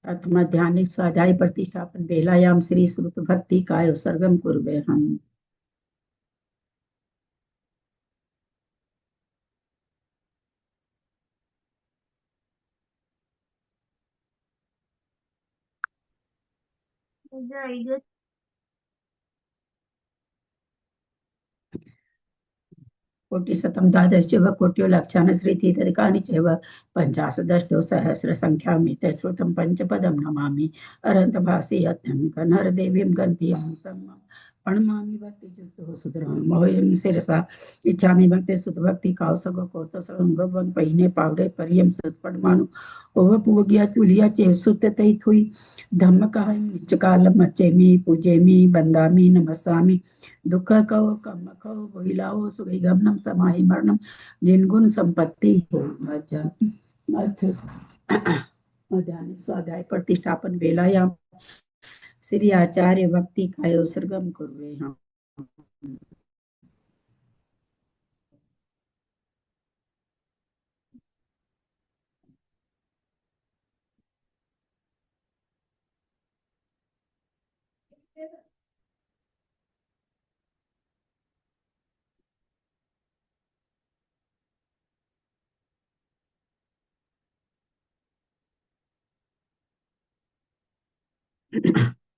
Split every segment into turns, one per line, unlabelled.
मध्याह्निक स्वाध्याय प्रतिष्ठापन बेलायाम श्री श्रुत भक्ति काय सर्गम कुर्वे हम। कोटिशतं द्वादशैव कोट्यो लक्षान् श्रीतीर्थकानि चैव पञ्चाशदष्टौ सहस्रसङ्ख्यामिते श्रुतं पञ्चपदं नमामि अनन्तभासि यत्यं कनरदेवीं गन्तीं प्रणमामि भक्तियुक्तो सुतरां शिरसा इच्छामि भक्ति सुत भक्ति काउसग कोतो सगं गवन पहिने पावड़े परियम सुत पडमानु ओव पुगिया चुलिया चे सुत तै थुई धम्म कहै निच काल मचेमी पूजेमी बंदामी नमस्सामि दुख कहो कम कहो बोहिलाओ सुगई गमनम समाहि मरणम जिनगुण संपत्ति हो मज्जा अर्थ मध्यान्ह स्वाध्याय प्रतिष्ठापन वेलायाम श्री आचार्य भक्ति काय सर्गम कुर्वे हम।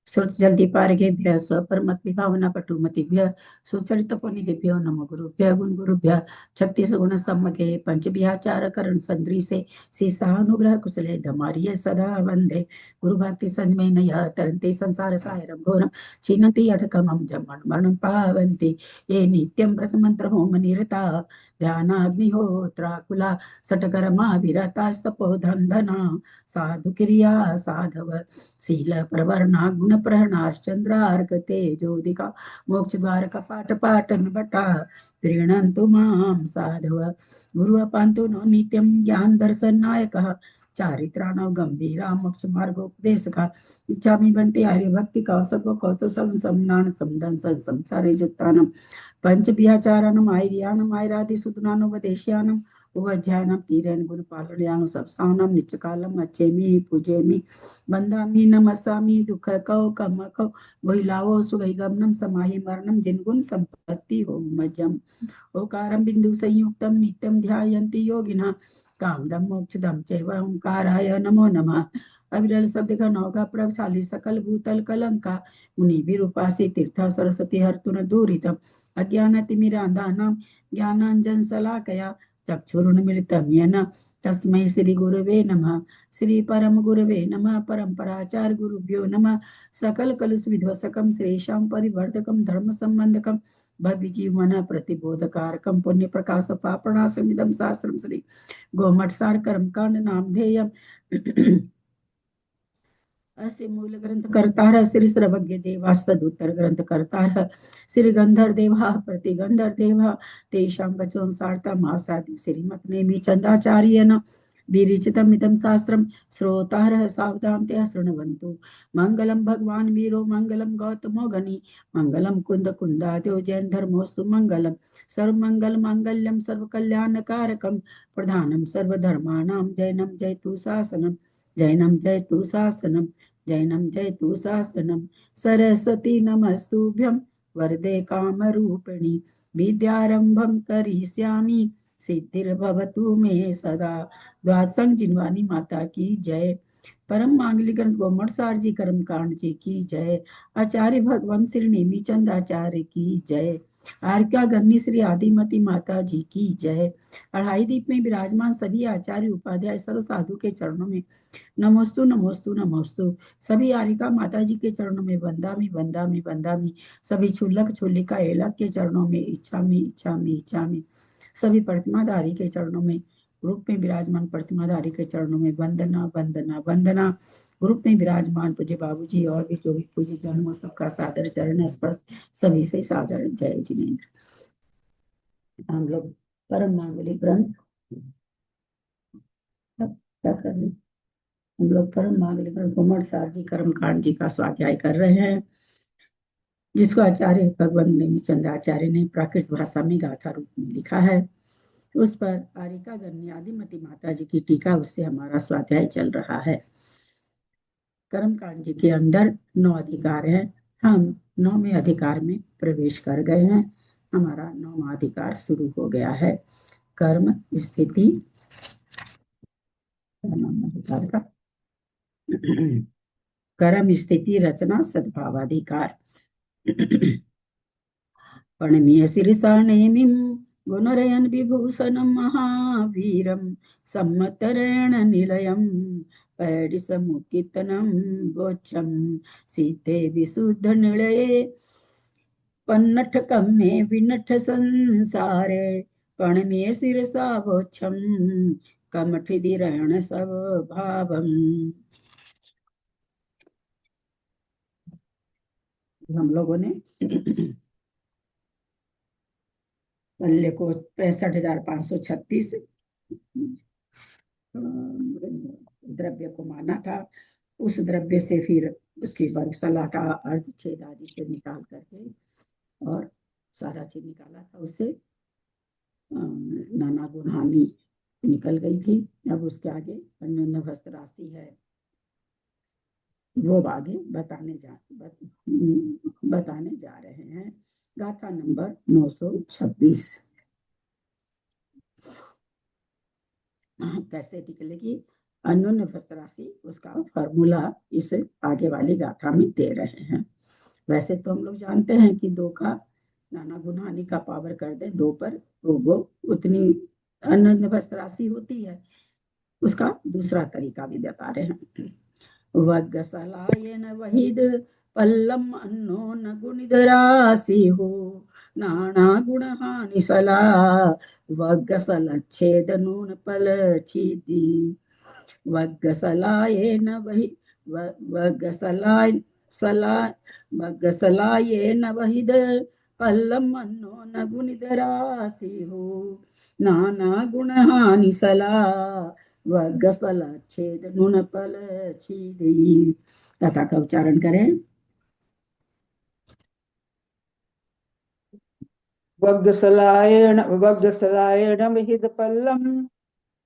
श्रुत जल्दी पारगेभ्य स्वपरमत विभावना पटुमतिभ्य सुचरितपुनिभ्यो नमो गुरुभ्य गुण गुरुभ्य छत्तीस गुण सम्मगे पंच विहाचार करण संद्री से सीसानुग्रह कुशले धमारिय सदा वंदे गुरु भक्ति संजमे नय तरंते संसार सायरम घोरम छिन्नति अटकमं जमन मरणं पावन्ति ये नित्यं व्रत मंत्र होम निरता ध्यानाग्निहोत्राकुला सटकर्मा विरतास्तपो धना साधु क्रिया साधव शील प्रवर्णा गुण प्रहणाश्चंद्रार्क तेजोदिका मोक्ष द्वार कपाट पाटन बटा गृह्णन्तु मां साधव गुरु पांतु नो नित्यं ज्ञान दर्शन नायक चारित्राणव गंभीरा मोक्ष मार्गोपदेशका इच्छामि बंते आर्य भक्ति कौसव कौतु समनान समदन संसारे जुत्तानम पंच बिहाचारणम आर्यानम आयरादि सुतनानुपदेश्यानम उवज्जानम तीरेन गुण पालयानु सबसानम नित्यकालम अच्छेमि पूजेमि बंदामि नमस्सामि दुख कौ कम कौ वहिलाओ सुगई गमनम समाहि मरणम जिनगुण संपत्ति हो मज्जम ओकारम बिंदु संयुक्तम नित्यम ध्यायन्ति योगिना कामदम मोक्षदम चैव ओंकाराय नमो नमः अविरल शब्द का नौका प्रगशाली सकल भूतल कलंका मुनि विरूपासी तीर्थ सरस्वती हर्तुन दूरितम अज्ञानतिमिरान्धानां ज्ञानाञ्जन शलाकया चक्षुरुन्मिलितं येन तस्मै श्री गुरुवे नमः श्री परम गुरुवे नमः परम्पराचार्य गुरुभ्यो नमः सकल कलुष विध्वसकम श्रेषां परिवर्धकम धर्म संबंधकम भव्य जीवन प्रतिबोधकारकम पुण्य प्रकाश पापणासमिदं शास्त्रम श्री गोमठ सार कर्म कांड नामधेयम अस्य मूल ग्रंथ करतार श्री सर्वज्ञ देवास्तदुत्तर ग्रंथ करतार श्री गंधर देवा प्रतिगंधर देवा तेषां वचोऽनुसारता मासादि श्रीमत् नेमि चंदाचार्येण विरचितम् इदं शास्त्रं श्रोतारः सावधानतया शृण्वन्तु मंगलम भगवान वीरो मंगलम गौतमो गणि मंगलम कुंद कुंदाद्यो जैन धर्मोस्तु मंगलम सर्वमंगल मांगल्यम सर्वकल्याणकारकम प्रधानम सर्वधर्माणां जैनम जयतु शासनम जैनम जयतु शासनम जैनम जयतु शासनम सरस्वती नमस्तुभ्यं वरदे कामरूपिणी विद्यारंभं करिष्यामि सिद्धिर्भवतु मे सदा। द्वादशंग जिनवानी माता की जय। परम मांगलिक ग्रंथ गोमठ सार जी कर्म कांड जी की जय। आचार्य भगवान श्री नेमीचंद आचार्य की जय। आर्का गन्नी श्री आदिमती माता जी की जय। अढ़ाई दीप में विराजमान सभी आचार्य उपाध्याय सर्व साधु के चरणों में नमोस्तु नमोस्तु नमोस्तु। सभी आरिका माता जी के चरणों में वंदामि वंदामि वंदामि। सभी छुल्लक छुल्लिका एलक के चरणों में इच्छामि इच्छामि इच्छामि। सभी प्रतिमाधारी के चरणों में रूप में विराजमान प्रतिमाधारी के चरणों में वंदना वंदना वंदना। ग्रुप में विराजमान पूज्य बाबूजी और भी जो भी पूज्य जन्मों सबका सादर चरण स्पर्श सभी से सादर जय जिनेन्द्र। हम लोग परम मांगलिक ग्रंथ क्या कर रहे हैं? हम लोग परम मांगलिक ग्रंथ गोमठ सार जी कर्मकांड जी का स्वाध्याय कर रहे हैं, जिसको आचार्य भगवान नेमीचंद आचार्य ने प्राकृत भाषा में गाथा रूप में लिखा है। उस पर आरिका गण्य आदिमती माता जी की टीका उससे हमारा स्वाध्याय चल रहा है। कर्मकांड जी के अंदर 9 अधिकार है। हम 9वें अधिकार में प्रवेश कर गए हैं। हमारा 9वां अधिकार शुरू हो गया है। कर्म स्थिति, अधिकार का कर्म स्थिति रचना सद्भावाधिकार। पणमीय शीर्षाणेमिं गुणरयन विभूषणं महावीरं सम्मतरेण निलयं पैडिसमुकितनं गोच्छं सीते विशुद्ध निलये पन्नठकं मे विनठ संसारे पणमीय शीर्षा वोच्छं कमठिदिरण सब भावम। हम लोगों ने पल्ले को 65,536 द्रव्य को माना था। उस द्रव्य से फिर उसकी वर्गशाला का अर्ध छेद आदि से निकाल करके और सारा चीज निकाला था। उससे नाना गुणहानि निकल गई थी। अब उसके आगे अन्योन्य भस्त राशि है, वो आगे बताने जा रहे हैं। गाथा नंबर 926। कैसे निकलेगी अन्योन्य भस्त राशि, उसका फॉर्मूला इस आगे वाली गाथा में दे रहे हैं। वैसे तो हम लोग जानते हैं कि 2 का नाना गुणहानि का पावर कर दे 2 पर, तो वो उतनी अन्योन्य भस्त राशि होती है। उसका दूसरा तरीका भी बता रहे हैं। वग्गसलायन वहिद पल्लम अन्नो न गुणिद राशि हो नाना गुण हानि सला वग्गसल छेद नून पल छीदी वग्गसलायन वही वग्गसलाय सला वग्गसलायन वहिद पल्लम अन्नो न गुणिद राशि हो नाना गुण हानि सला वग्गसल छेद नून पल छीदी। कथा का उच्चारण करें।
वग्गसलायन विहित पल्लम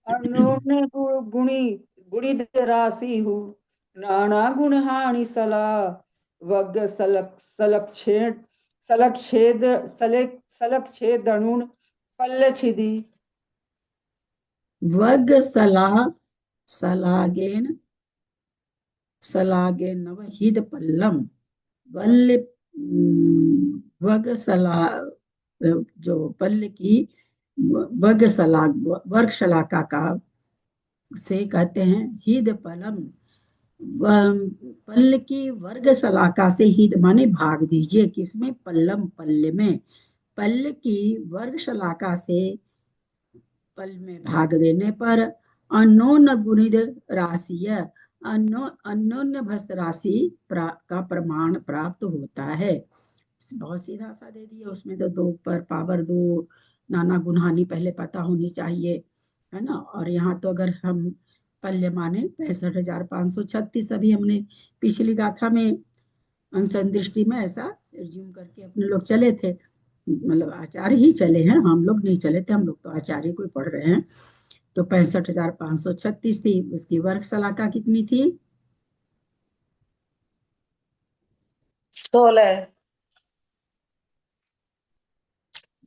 अन्योन्य गुणी गुणित राशि हु नाना गुण हानि सला वग्ग सलक छेद अणुन पल्ल छिदी।
वग्गसला सलागेन सलागेन वहिद पल्लम वल्ल वग्गसला जो पल्ल की वग्गसला वर्गशलाका का से कहते हैं हिद पलम। पल्ल की वर्ग सलाका से हिद माने भाग दीजिए, किसमें पल्लम पल्ले में। पल्ल की वर्ग शलाका से पल में भाग देने पर अन्योन्य गुणित राशि अन्योन्य भस्त राशि का प्रमाण प्राप्त होता है। बहुत सीधा सा दे दिया, उसमें तो 2 पर पावर 2 नाना गुणहानि पहले पता होनी चाहिए, है ना। और यहाँ तो अगर हम पल्य माने 65,536 अभी हमने पिछली गाथा में अंसंदृष्टि में ऐसा रिज्यूम करके अपने लोग चले थे, मतलब आचार्य ही चले हैं, हम लोग नहीं चले थे, हम लोग तो आचार्य को पढ़ रहे हैं। तो 65,536 थी। उसकी वर्ग शलाका कितनी थी?
16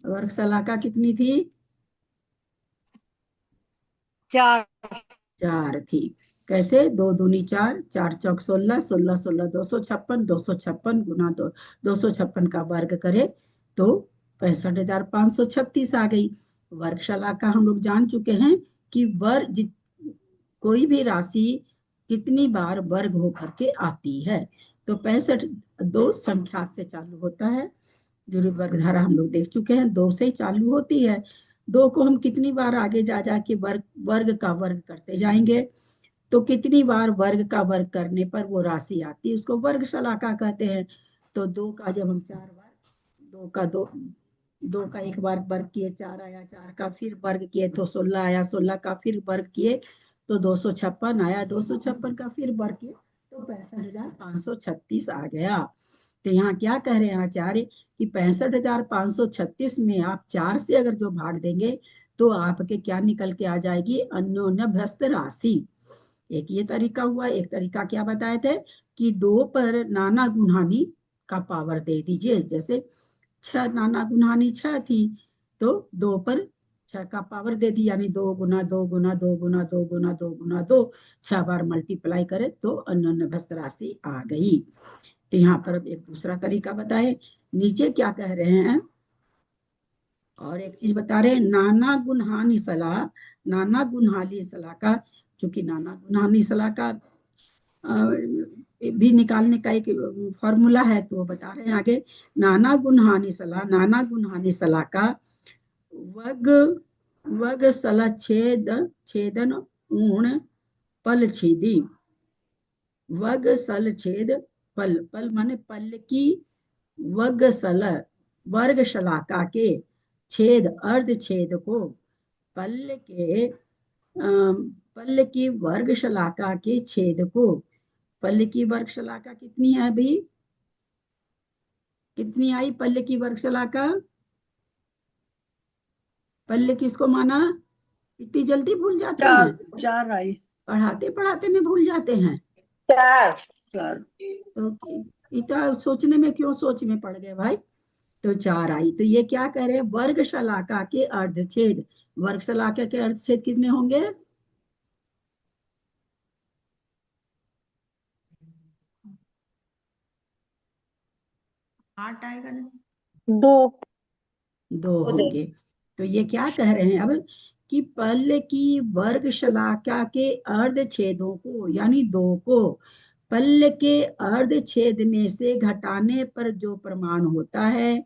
वर्ग शलाका कितनी थी?
4
4 थी। कैसे? 2 दूनी 4, 4 चौक 16, 16 16 256, 256 गुना 256 का वर्ग करे तो 65,536 आ गई। वर्गशाला का हम लोग जान चुके हैं कि वर्ग कोई भी राशि कितनी बार वर्ग होकर के आती है। तो 65 2 संख्या से चालू होता है। जो वर्ग धारा हम लोग देख चुके हैं 2 से चालू होती है। 2 को हम कितनी बार आगे जा जाके वर्ग वर्ग का वर्ग करते जाएंगे, तो कितनी बार वर्ग का वर्ग करने पर वो राशि आती है, उसको वर्ग शलाका कहते हैं। तो 2 का जब हम 4 बार 2 का 2 का एक बार वर्ग किए 4 आया, 4 का फिर वर्ग किए तो 16 आया, 16 का फिर वर्ग किए तो 256 आया, 256 का फिर वर्ग किए तो 65,536 आ गया। तो यहाँ क्या कह रहे हैं आचार्य कि 65,536 में आप 4 से अगर जो भाग देंगे तो आपके क्या निकल के आ जाएगी? अन्योन्य भ्यस्त राशि। एक ये तरीका हुआ। एक तरीका क्या बताए थे कि 2 पर नाना गुणहानि का पावर दे दीजिए। जैसे 6 नाना गुणहानि 6 थी, तो 2 पर 6 का पावर दे दी, यानी 2 गुना 2 गुना 2 गुना 2 गुना 2 गुना 2, 6 बार मल्टीप्लाई करे तो अन्योन्यभस्त राशि आ गई। तो यहाँ पर अब एक दूसरा तरीका बताए। नीचे क्या कह रहे हैं, और एक चीज बता रहे हैं, नाना गुणहानि सलाह। नाना गुणहानि सलाह का, चूंकि नाना गुणहानि सलाह का भी निकालने का एक फॉर्मूला है, तो वो बता रहे हैं आगे। नाना गुणहानि सलाह, नाना गुणहानि सलाह का वग वग सला छेदन ऊण पल छेदी। वग सल छेद पल, पल माने पल की, वग सल वर्ग शलाका के, छेद अर्ध छेद को, पल्ल के पल्ल की वर्ग शलाका के छेद को। पल्ल की वर्ग शलाका कितनी है अभी, कितनी आई पल्ल की वर्ग शलाका? पल्ल किसको माना? इतनी जल्दी भूल जाते हैं?
4 आई।
पढ़ाते पढ़ाते में भूल जाते हैं।
4
तो इतना सोचने में क्यों सोच में पड़ गए भाई? तो 4 आई। तो ये क्या कह रहे हैं, वर्ग शलाका के अर्धछेद। वर्ग शलाका के अर्धछेद कितने होंगे?
8 आएगा ना।
2
2 होंगे। तो ये क्या कह रहे हैं अब, कि पल्ल की वर्ग शलाका के अर्ध छेदों को, यानी 2 को पल्ल के अर्ध छेद में से घटाने पर जो प्रमाण होता है,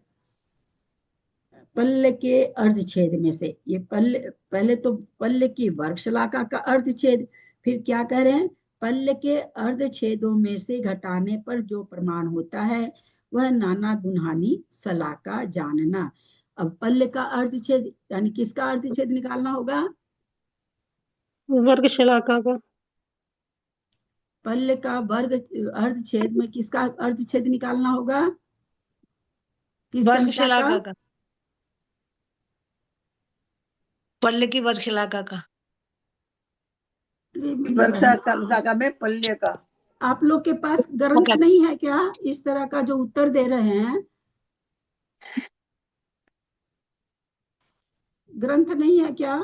पल्ल के अर्ध छेद में से, ये पल्ल, पहले तो पल्ल की वर्ग शलाका का अर्ध छेद, फिर क्या कह रहे हैं, पल्ल के अर्ध छेदों में से घटाने पर जो प्रमाण होता है वह नाना गुणहानि शलाका जानना। अब पल्ल का अर्ध छेद यानी किसका अर्ध छेद निकालना होगा?
वर्ग शलाका का।
पल्ल का वर्ग अर्ध छेद में किसका अर्ध छेद निकालना होगा? किस
वर्ग
संख्या का?
शलाका का। पल्ले की वर्ग शलाका का।
वर्ग शाखा में पल्ले का।
आप लोग के पास ग्रंथ नहीं है क्या इस तरह का जो उत्तर दे रहे हैं? ग्रंथ नहीं है क्या?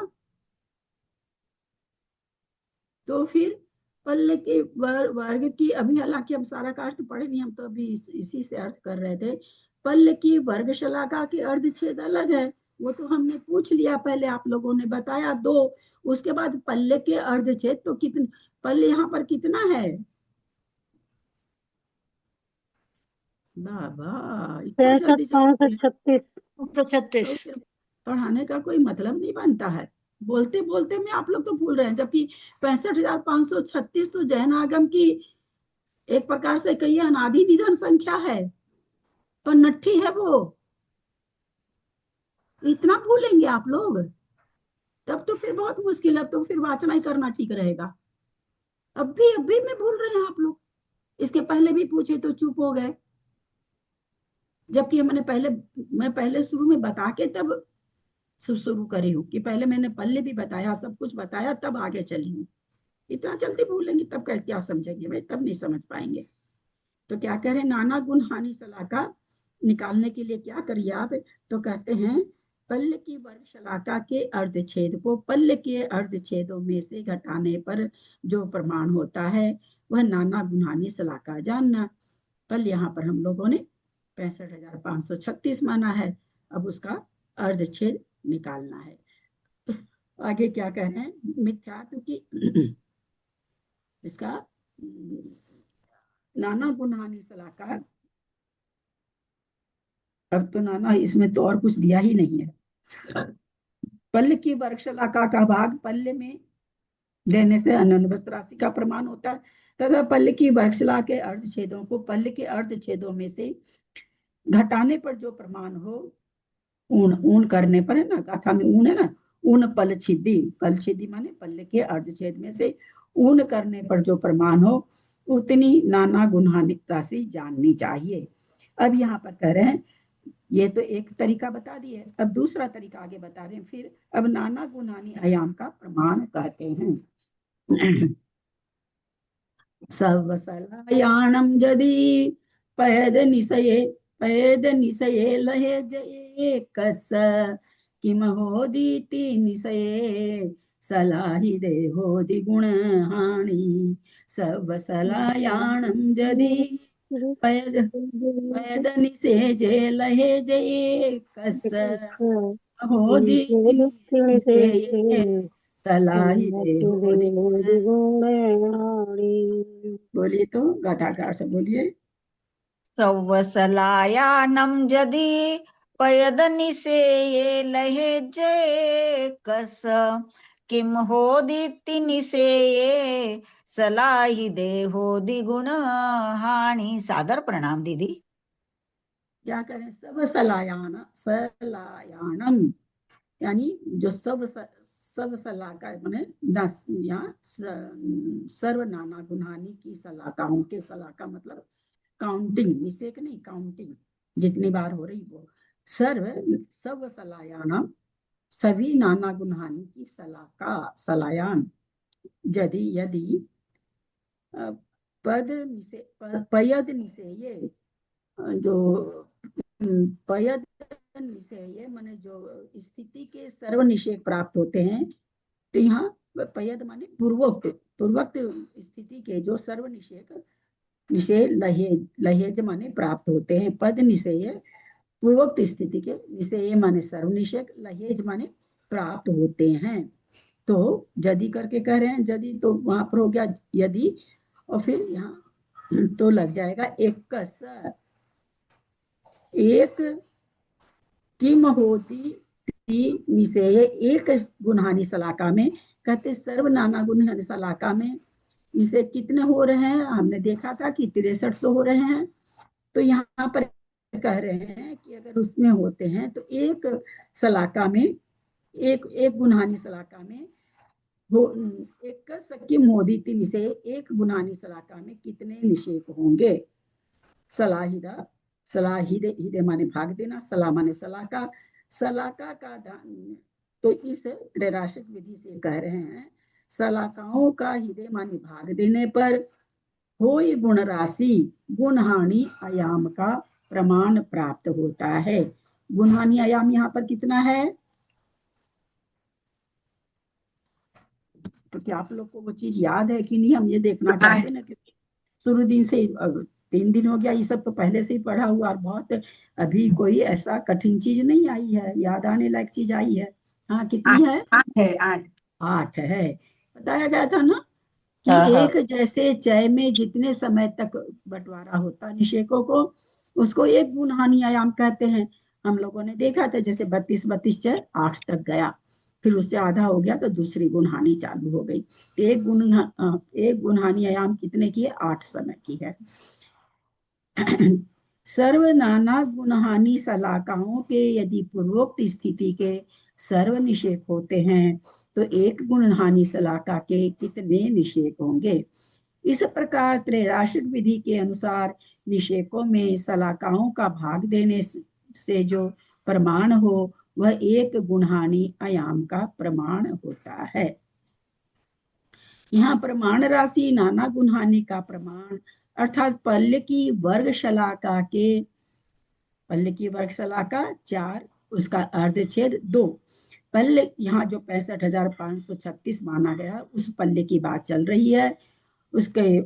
तो फिर पल्ले के वर्ग की, अभी हालांकि हम सारा का अर्थ पढ़े नहीं, हम तो अभी इसी से अर्थ कर रहे थे। पल्ल की वर्ग शलाका के अर्ध छेद अलग है, वो तो हमने पूछ लिया पहले, आप लोगों ने बताया 2। उसके बाद पल्ले के अर्ध छेद तो कितने, पल्ले यहाँ पर कितना है बाबा? इतना जल्दी जल्दी
536।
तो फिर पढ़ाने का कोई मतलब नहीं बनता है। बोलते बोलते में आप लोग तो भूल रहे हैं, जबकि 65,536 तो जैन आगम की एक प्रकार से कहिए अनादि निधन संख्या है, पर नट्ठी है वो। इतना भूलेंगे आप लोग? तब तो फिर बहुत मुश्किल है, अब तो फिर वाचना ही करना ठीक रहेगा। अब भी में भूल रहे हैं आप लोग। इसके पहले भी पूछे तो चुप हो गए, जबकि मैं पहले शुरू में बता के तब शुरू करी हूँ, कि पहले मैंने पल्ले भी बताया, सब कुछ बताया, तब आगे चली हूँ। इतना जल्दी भूलेंगे तब क्या समझेंगे भाई? तब नहीं समझ पाएंगे। तो क्या कह रहे हैं, नाना गुण हानि शलाका निकालने के लिए क्या करिए आप, तो कहते हैं पल्ल की वर्ग शलाका के अर्धछेद को पल्ल के अर्धछेदों में से घटाने पर जो प्रमाण होता है वह नाना गुणहानि शलाका जानना। पल यहाँ पर हम लोगों ने 65,536 माना है, अब उसका अर्धछेद निकालना है। आगे क्या कह रहे हैं, मिथ्यात्व की इसका नाना गुणहानि शलाका। अब तो नाना इसमें तो और कुछ दिया ही नहीं है। पल्ल की वर्ग शलाका का भाग पल्ले में देने से अनन्वस्त राशि का प्रमाण होता है, तथा पल्ल की वर्गशला के अर्धछेदों को पल्ल के अर्धछेदों में से घटाने पर जो प्रमाण हो, ऊन ऊन करने पर, है ना, गाथा में ऊन है ना, ऊन पल छिदी, पल छिदी माने पल्ले के अर्धछेद में से ऊन करने पर जो प्रमाण हो उतनी नाना गुणहानि राशि जाननी चाहिए। अब यहाँ पर कह रहे हैं, ये तो एक तरीका बता दिए, अब दूसरा तरीका आगे बता रहे हैं। फिर अब नाना गुणानी आयाम का प्रमाण कहते हैं। सर्वसलायानं यदि पयद निशये लहे जये कस किमहोदीति निशये सलाहि देहोदि गुणहानि सर्वसलायानं यदि पयद पयदनिषेजे लहे जये कस होदीति निशये सलाहि देहोदि गुण। बोलिए तो गाठाकार से बोलिए।
सौवसलायानं यदि पयदनिसेये लहे जये कस किम होदिति निसेये सलाहि देहोदि गुण हानि। सादर प्रणाम दीदी।
क्या करें? सब सलायानम यानी जो सब सलाका माने 10 यहाँ सर्व नाना गुणानी की सलाकाओं के सलाका मतलब काउंटिंग, निषेक नहीं, काउंटिंग जितनी बार हो रही वो सब सलायानम सभी नाना गुणानी की सलाका सलायान यदि पयद निसे ये जो पयद निषेय ये माने जो स्थिति के सर्व निषेध प्राप्त होते हैं, तो यहाँ पयद माने पूर्वोक्त स्थिति के जो सर्व निषेध लहेज माने प्राप्त होते हैं। पद निषेय पूर्वोक्त स्थिति के, निषेय माने सर्व निषेध, लहेज माने प्राप्त होते हैं। तो यदि करके कह रहे हैं, यदि तो वहां पर हो गया यदि, और फिर यहाँ तो लग जाएगा एक किम होती निषेय एक गुणहानि सलाका में। कहते सर्व नाना गुणहानि सलाका में इसे कितने हो रहे हैं? हमने देखा था कि 63 हो रहे हैं। तो यहाँ पर कह रहे हैं कि अगर उसमें होते हैं तो एक सलाका में एक गुणहानि सलाका में एक किम होती निषेय एक गुणहानि सलाका में कितने निषेध होंगे? सलाहिदे माने भाग देना, सला माने सलाका, सलाका का दान। तो इस त्रैराशिक विधि से कह रहे हैं सलाकाओं का हिदे माने भाग देने पर होई गुण राशि गुणहानि आयाम का प्रमाण प्राप्त होता है। गुणहानि आयाम यहाँ पर कितना है? तो क्या आप लोग को वो चीज याद है कि नहीं? हम ये देखना चाहते ना, क्योंकि शुरू दिन से 3 दिन हो गया, ये सब तो पहले से ही पढ़ा हुआ, और बहुत अभी कोई ऐसा कठिन चीज नहीं आई है, याद आने लायक चीज आई है। हाँ, कितनी है? 8 है। बताया गया था ना कि एक जैसे चय में जितने समय तक बंटवारा होता निषेकों को, उसको एक गुणहानि आयाम कहते हैं। हम लोगों ने देखा था जैसे 32 चय 8 तक गया, फिर उससे आधा हो गया तो दूसरी गुणहानि चालू हो गई। एक गुणहानि आयाम कितने की है? 8 समय की है। सर्व नाना गुणहानि सलाकाओं के यदि पूर्वोक्त स्थिति के सर्व निषेक होते हैं तो एक गुणहानि सलाका के कितने निषेक होंगे? इस प्रकार त्रैराशिक विधि के अनुसार निषेकों में सलाकाओं का भाग देने से जो प्रमाण हो वह एक गुणहानि आयाम का प्रमाण होता है। यहाँ प्रमाण राशि नाना गुणहानि का प्रमाण अर्थात पल्ल की वर्ग शलाका के, पल्ल की वर्ग शलाका 4, उसका अर्धछेद 2। पल्ल यहाँ जो 65,536 माना गया उस पल्ले की बात चल रही है। उसके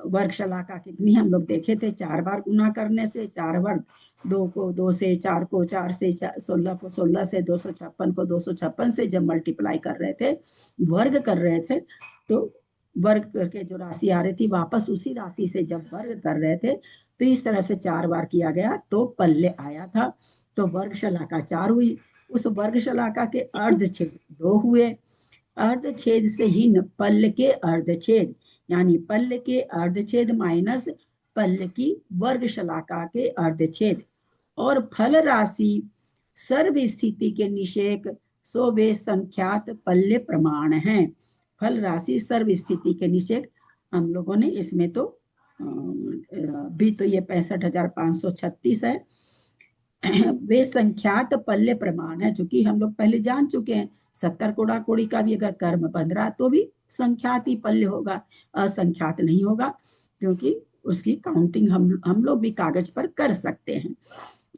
वर्ग शलाका कितनी हम लोग देखे थे? 4 बार गुना करने से 4 वर्ग, 2 को 2 से, 4 को 4 से, 16 को 16 से, 256 को 256 से जब मल्टीप्लाई कर रहे थे, वर्ग कर रहे थे, तो वर्ग करके जो राशि आ रही थी वापस उसी राशि से जब वर्ग कर रहे थे, तो इस तरह से 4 बार किया गया तो पल्ले आया था। तो वर्ग शलाका 4 हुई। उस वर्ग शलाका के अर्धछेद 2 हुए। अर्धछेद से ही पल्ल के अर्धछेद यानी पल्ल के अर्धछेद माइनस पल्ल की वर्ग शलाका के अर्धछेद और फल राशि सर्व स्थिति के निषेक सो वे संख्यात पल्ले प्रमाण हैं। फल राशि सर्व स्थिति के निषेक हम लोगों ने इसमें तो भी तो ये 65,536 है। वे संख्यात पल्य प्रमाण है, चूंकि हम लोग पहले जान चुके हैं 70 कोड़ा कोड़ी का भी अगर कर्म बन रहा तो भी संख्यात ही पल्य होगा, असंख्यात नहीं होगा, क्योंकि उसकी काउंटिंग हम लोग भी कागज पर कर सकते हैं,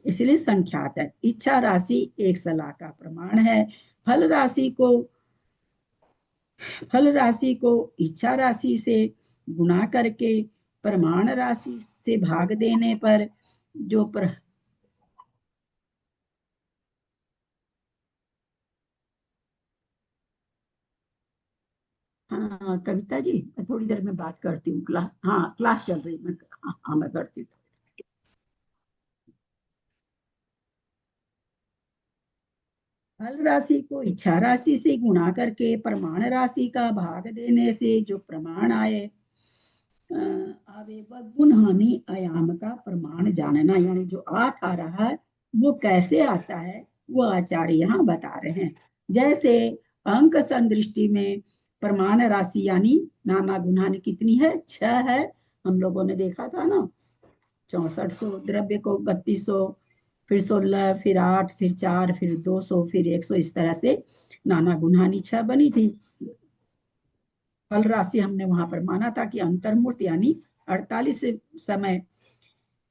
इसलिए संख्यात है। इच्छा राशि 1 सलाह का प्रमाण है। फल राशि को इच्छा राशि से गुणा करके प्रमाण राशि से भाग देने पर जो हाँ कविता जी, मैं थोड़ी देर में बात करती हूँ, क्लास चल रही, मैं करती हूँ। फल राशि को इच्छा राशि से गुणा करके प्रमाण राशि का भाग देने से जो प्रमाण आए, आवे वह गुण हानि आयाम का प्रमाण जानना, यानी जो 8 आ रहा है वो कैसे आता है वो आचार्य यहाँ बता रहे हैं। जैसे अंक संदृष्टि में प्रमाण राशि यानी नाना गुणानि कितनी है, 6 है, हम लोगों ने देखा था ना, 6400 द्रव्य को 3200, फिर 16, फिर 8, फिर 4, फिर 200, फिर 100, इस तरह से नाना गुणानि 6 बनी थी। फल राशि हमने वहां पर माना था कि अंतर्मूर्त यानी 48 समय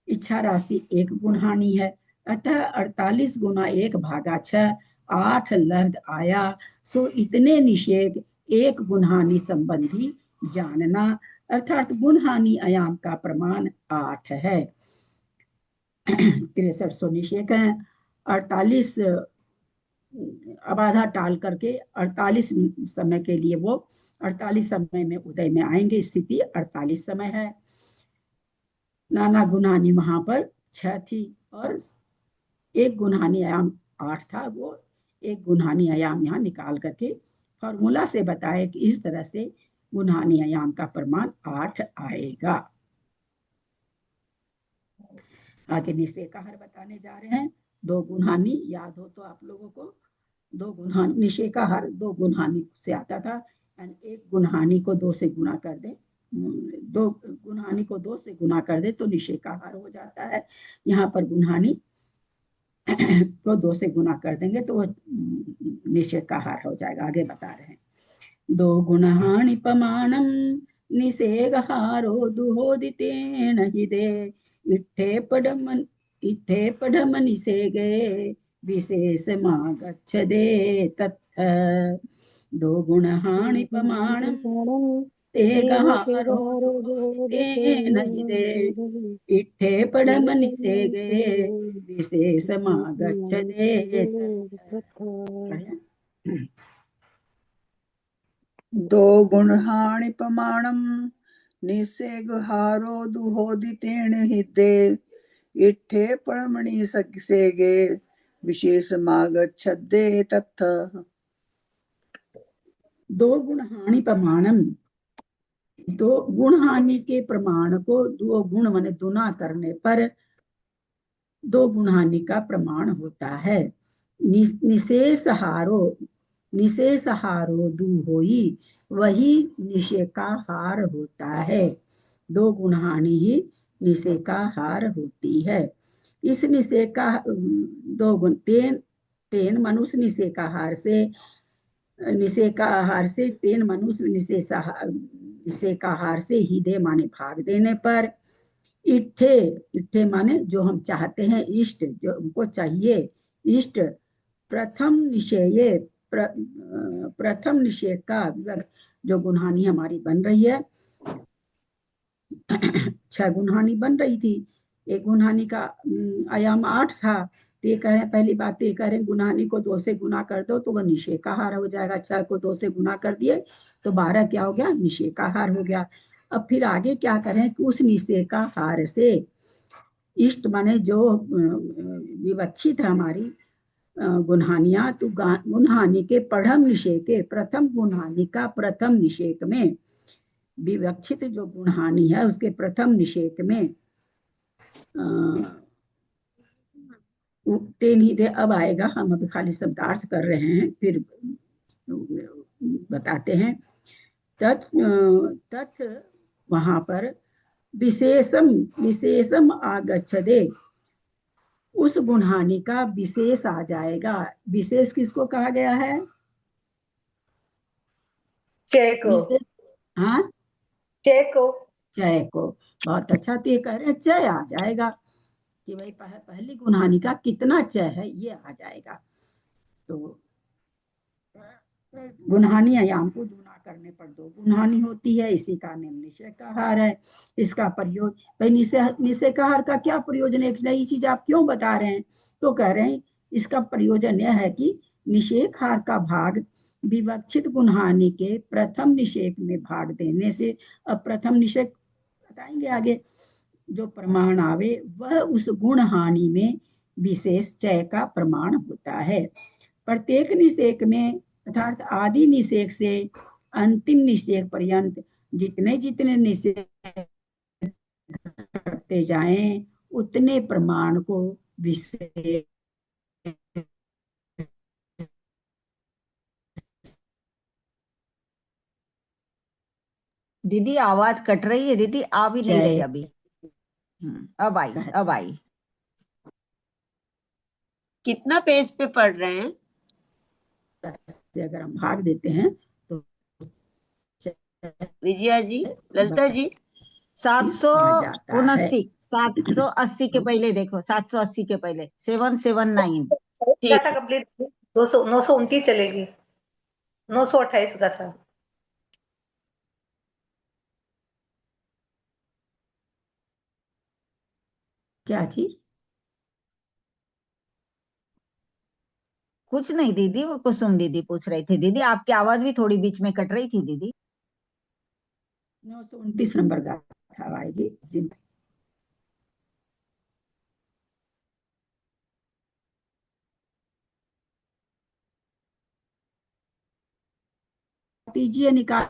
इच्छा राशि 1 गुणहानि है, अतः 48 गुना 1 भागा 6, 8 लब्ध आया, सो इतने निषेध 1 गुणहानि संबंधी जानना, अर्थात गुणहानि आयाम का प्रमाण 8 है। 6300 निषेक है, 48 अब आधा टाल करके 48 समय के लिए वो 48 समय में उदय में आएंगे, स्थिति 48 समय है। नाना गुणानी वहां पर 6 थी और 1 गुणानी आयाम 8 था, वो 1 गुणानी आयाम यहाँ निकाल करके फॉर्मूला से बताए कि इस तरह से गुणानी आयाम का प्रमाण 8 आएगा। आगे निश्चय का हर बताने जा रहे हैं। 2 गुणानी याद हो तो आप लोगों को, 2 गुणहानि, निषेध का हर 2 गुणहानि से आता था, यानी 1 गुणहानि को 2 से गुणा कर दे, 2 गुणहानि को 2 से गुणा कर दे तो निषेध का हार हो जाता है। यहाँ पर गुणहानि को 2 से गुणा कर देंगे तो वो निषेध का हार हो जाएगा। आगे बता रहे हैं, 2 गुणहानि प्रमाणम निषेध हारो दुहोदितेन हिदे इत्थे पडम निषेगे विशेष मागच्छदे तत्थ। 2 गुणहानि प्रमाणम इत्थे पडम निषेगे विशेष मागच्छदे तत्थ।
2 गुणहानि प्रमाणम निसेगहारो दुहोदितेन हिदे इत्थे परमणि सेगे विशेष मागच्छदे तत्थ।
2 गुणहानि प्रमाणम, 2 गुणहानि के प्रमाण को 2 गुण माने दुना करने पर 2 गुणहानि का प्रमाण होता है। निशेष हारो दू होई, वही निषेध का हार होता है। 2 गुणहानि ही निषेध का हार होती है। इस निषेध का 2 गुण तेन मनुष्य निषेध का हार से 3 मनुष्य निषेध का हार से हिदे माने भाग देने पर इट्ठे माने जो हम चाहते हैं, इष्ट जो हमको चाहिए, इष्ट प्रथम निषेध का जो गुणहानि हमारी बन रही है, 6 गुणहानि बन रही थी, 1 गुणहानि का आयाम 8 था, तो ये कह रहे, पहली बात तो ये कह रहे हैं गुणहानि को 2 से गुना कर दो तो वह निषेध का हार हो जाएगा। 6 को 2 से गुना कर दिए तो 12 क्या हो गया, निषेध का हार हो गया। अब फिर आगे क्या करें कि उस निषेध का हार से इष्ट माने जो विवक्षित है हमारी गुणहानियां, तो गुणहानि के पढ़म निषेध के प्रथम गुणहानि का प्रथम निषेध में विवक्षित जो गुणहानि है उसके प्रथम निषेध में तेन ही दे अब आएगा, हम अभी खाली शब्दार्थ कर रहे हैं, फिर बताते हैं। तथ वहां पर विशेषम आगच्छदे, उस गुणहानि का विशेष आ जाएगा। विशेष किसको कहा गया है?
चय को।
विशेष, हाँ,
चय को।
चय को। बहुत अच्छा। तो ये कह रहे हैं चय आ जाएगा कि भाई पहली गुणहानि का कितना चय है ये आ जाएगा। तो गुणहानि आयाम को दूना करने पर दो गुणहानि होती है, इसी का नाम निषेध का हार है। इसका प्रयोग, भाई निषेध का हार का क्या प्रयोजन है? एक नई चीज आप क्यों बता रहे हैं? तो कह रहे हैं इसका प्रयोजन यह है कि निषेध हार का भाग विवक्षित गुणहानि के प्रथम निषेध में भाग देने से, अब प्रथम निषेध बताएंगे आगे, जो प्रमाण आवे वह उस गुण हानि में विशेष चय का प्रमाण होता है। प्रत्येक निषेध में अर्थात आदि निषेध से अंतिम निषेध पर्यंत जितने जितने निषेध करते जाएं उतने प्रमाण को विशेष।
दीदी आवाज कट रही है दीदी, आ भी नहीं रही अभी। अब आई, अब आई।
कितना पेज पे पढ़ रहे हैं?
से अगर हम भाग देते हैं तो
विजया जी, ललिता जी,
779, 780 के पहले देखो, 780 के पहले 779।
क्या था कंप्लीट? 929 चलेगी। 928 का था।
क्या चीज?
कुछ नहीं दीदी, वो कुसुम दीदी पूछ रही थी। दीदी आपकी आवाज भी थोड़ी बीच में कट रही थी दीदी।
929 नंबर का था आएगी जी। दीजिए निकाल।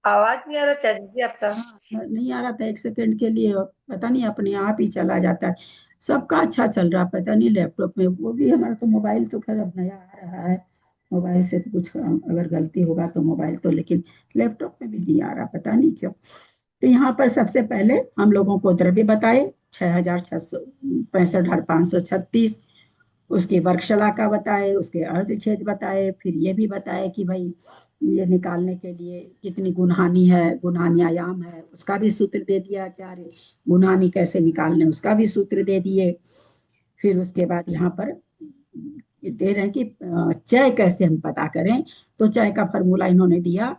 आवाज नहीं आ रहा चाची जी आपका।
नहीं आ रहा था एक सेकंड के लिए, और पता नहीं अपने आप ही चला जाता है। सबका अच्छा चल रहा, पता नहीं लैपटॉप में, वो भी हमारा तो मोबाइल तो खैर अब नया आ रहा है, मोबाइल से तो कुछ अगर गलती होगा तो मोबाइल तो, लेकिन लैपटॉप में भी नहीं आ रहा, पता नहीं क्यों। तो यहाँ पर सबसे पहले हम लोगों को द्रव्य बताए 6665,536, उसकी वर्गशला का बताए, उसके अर्धछेद बताए, फिर ये भी बताए कि भाई ये निकालने के लिए कितनी गुणहानि है, गुणहानि आयाम है, उसका भी सूत्र दे दिया आचार्य। गुणहानि कैसे निकालने उसका भी सूत्र दे दिए। फिर उसके बाद यहाँ पर दे रहे हैं कि चय कैसे हम पता करें। तो चय का फॉर्मूला इन्होंने दिया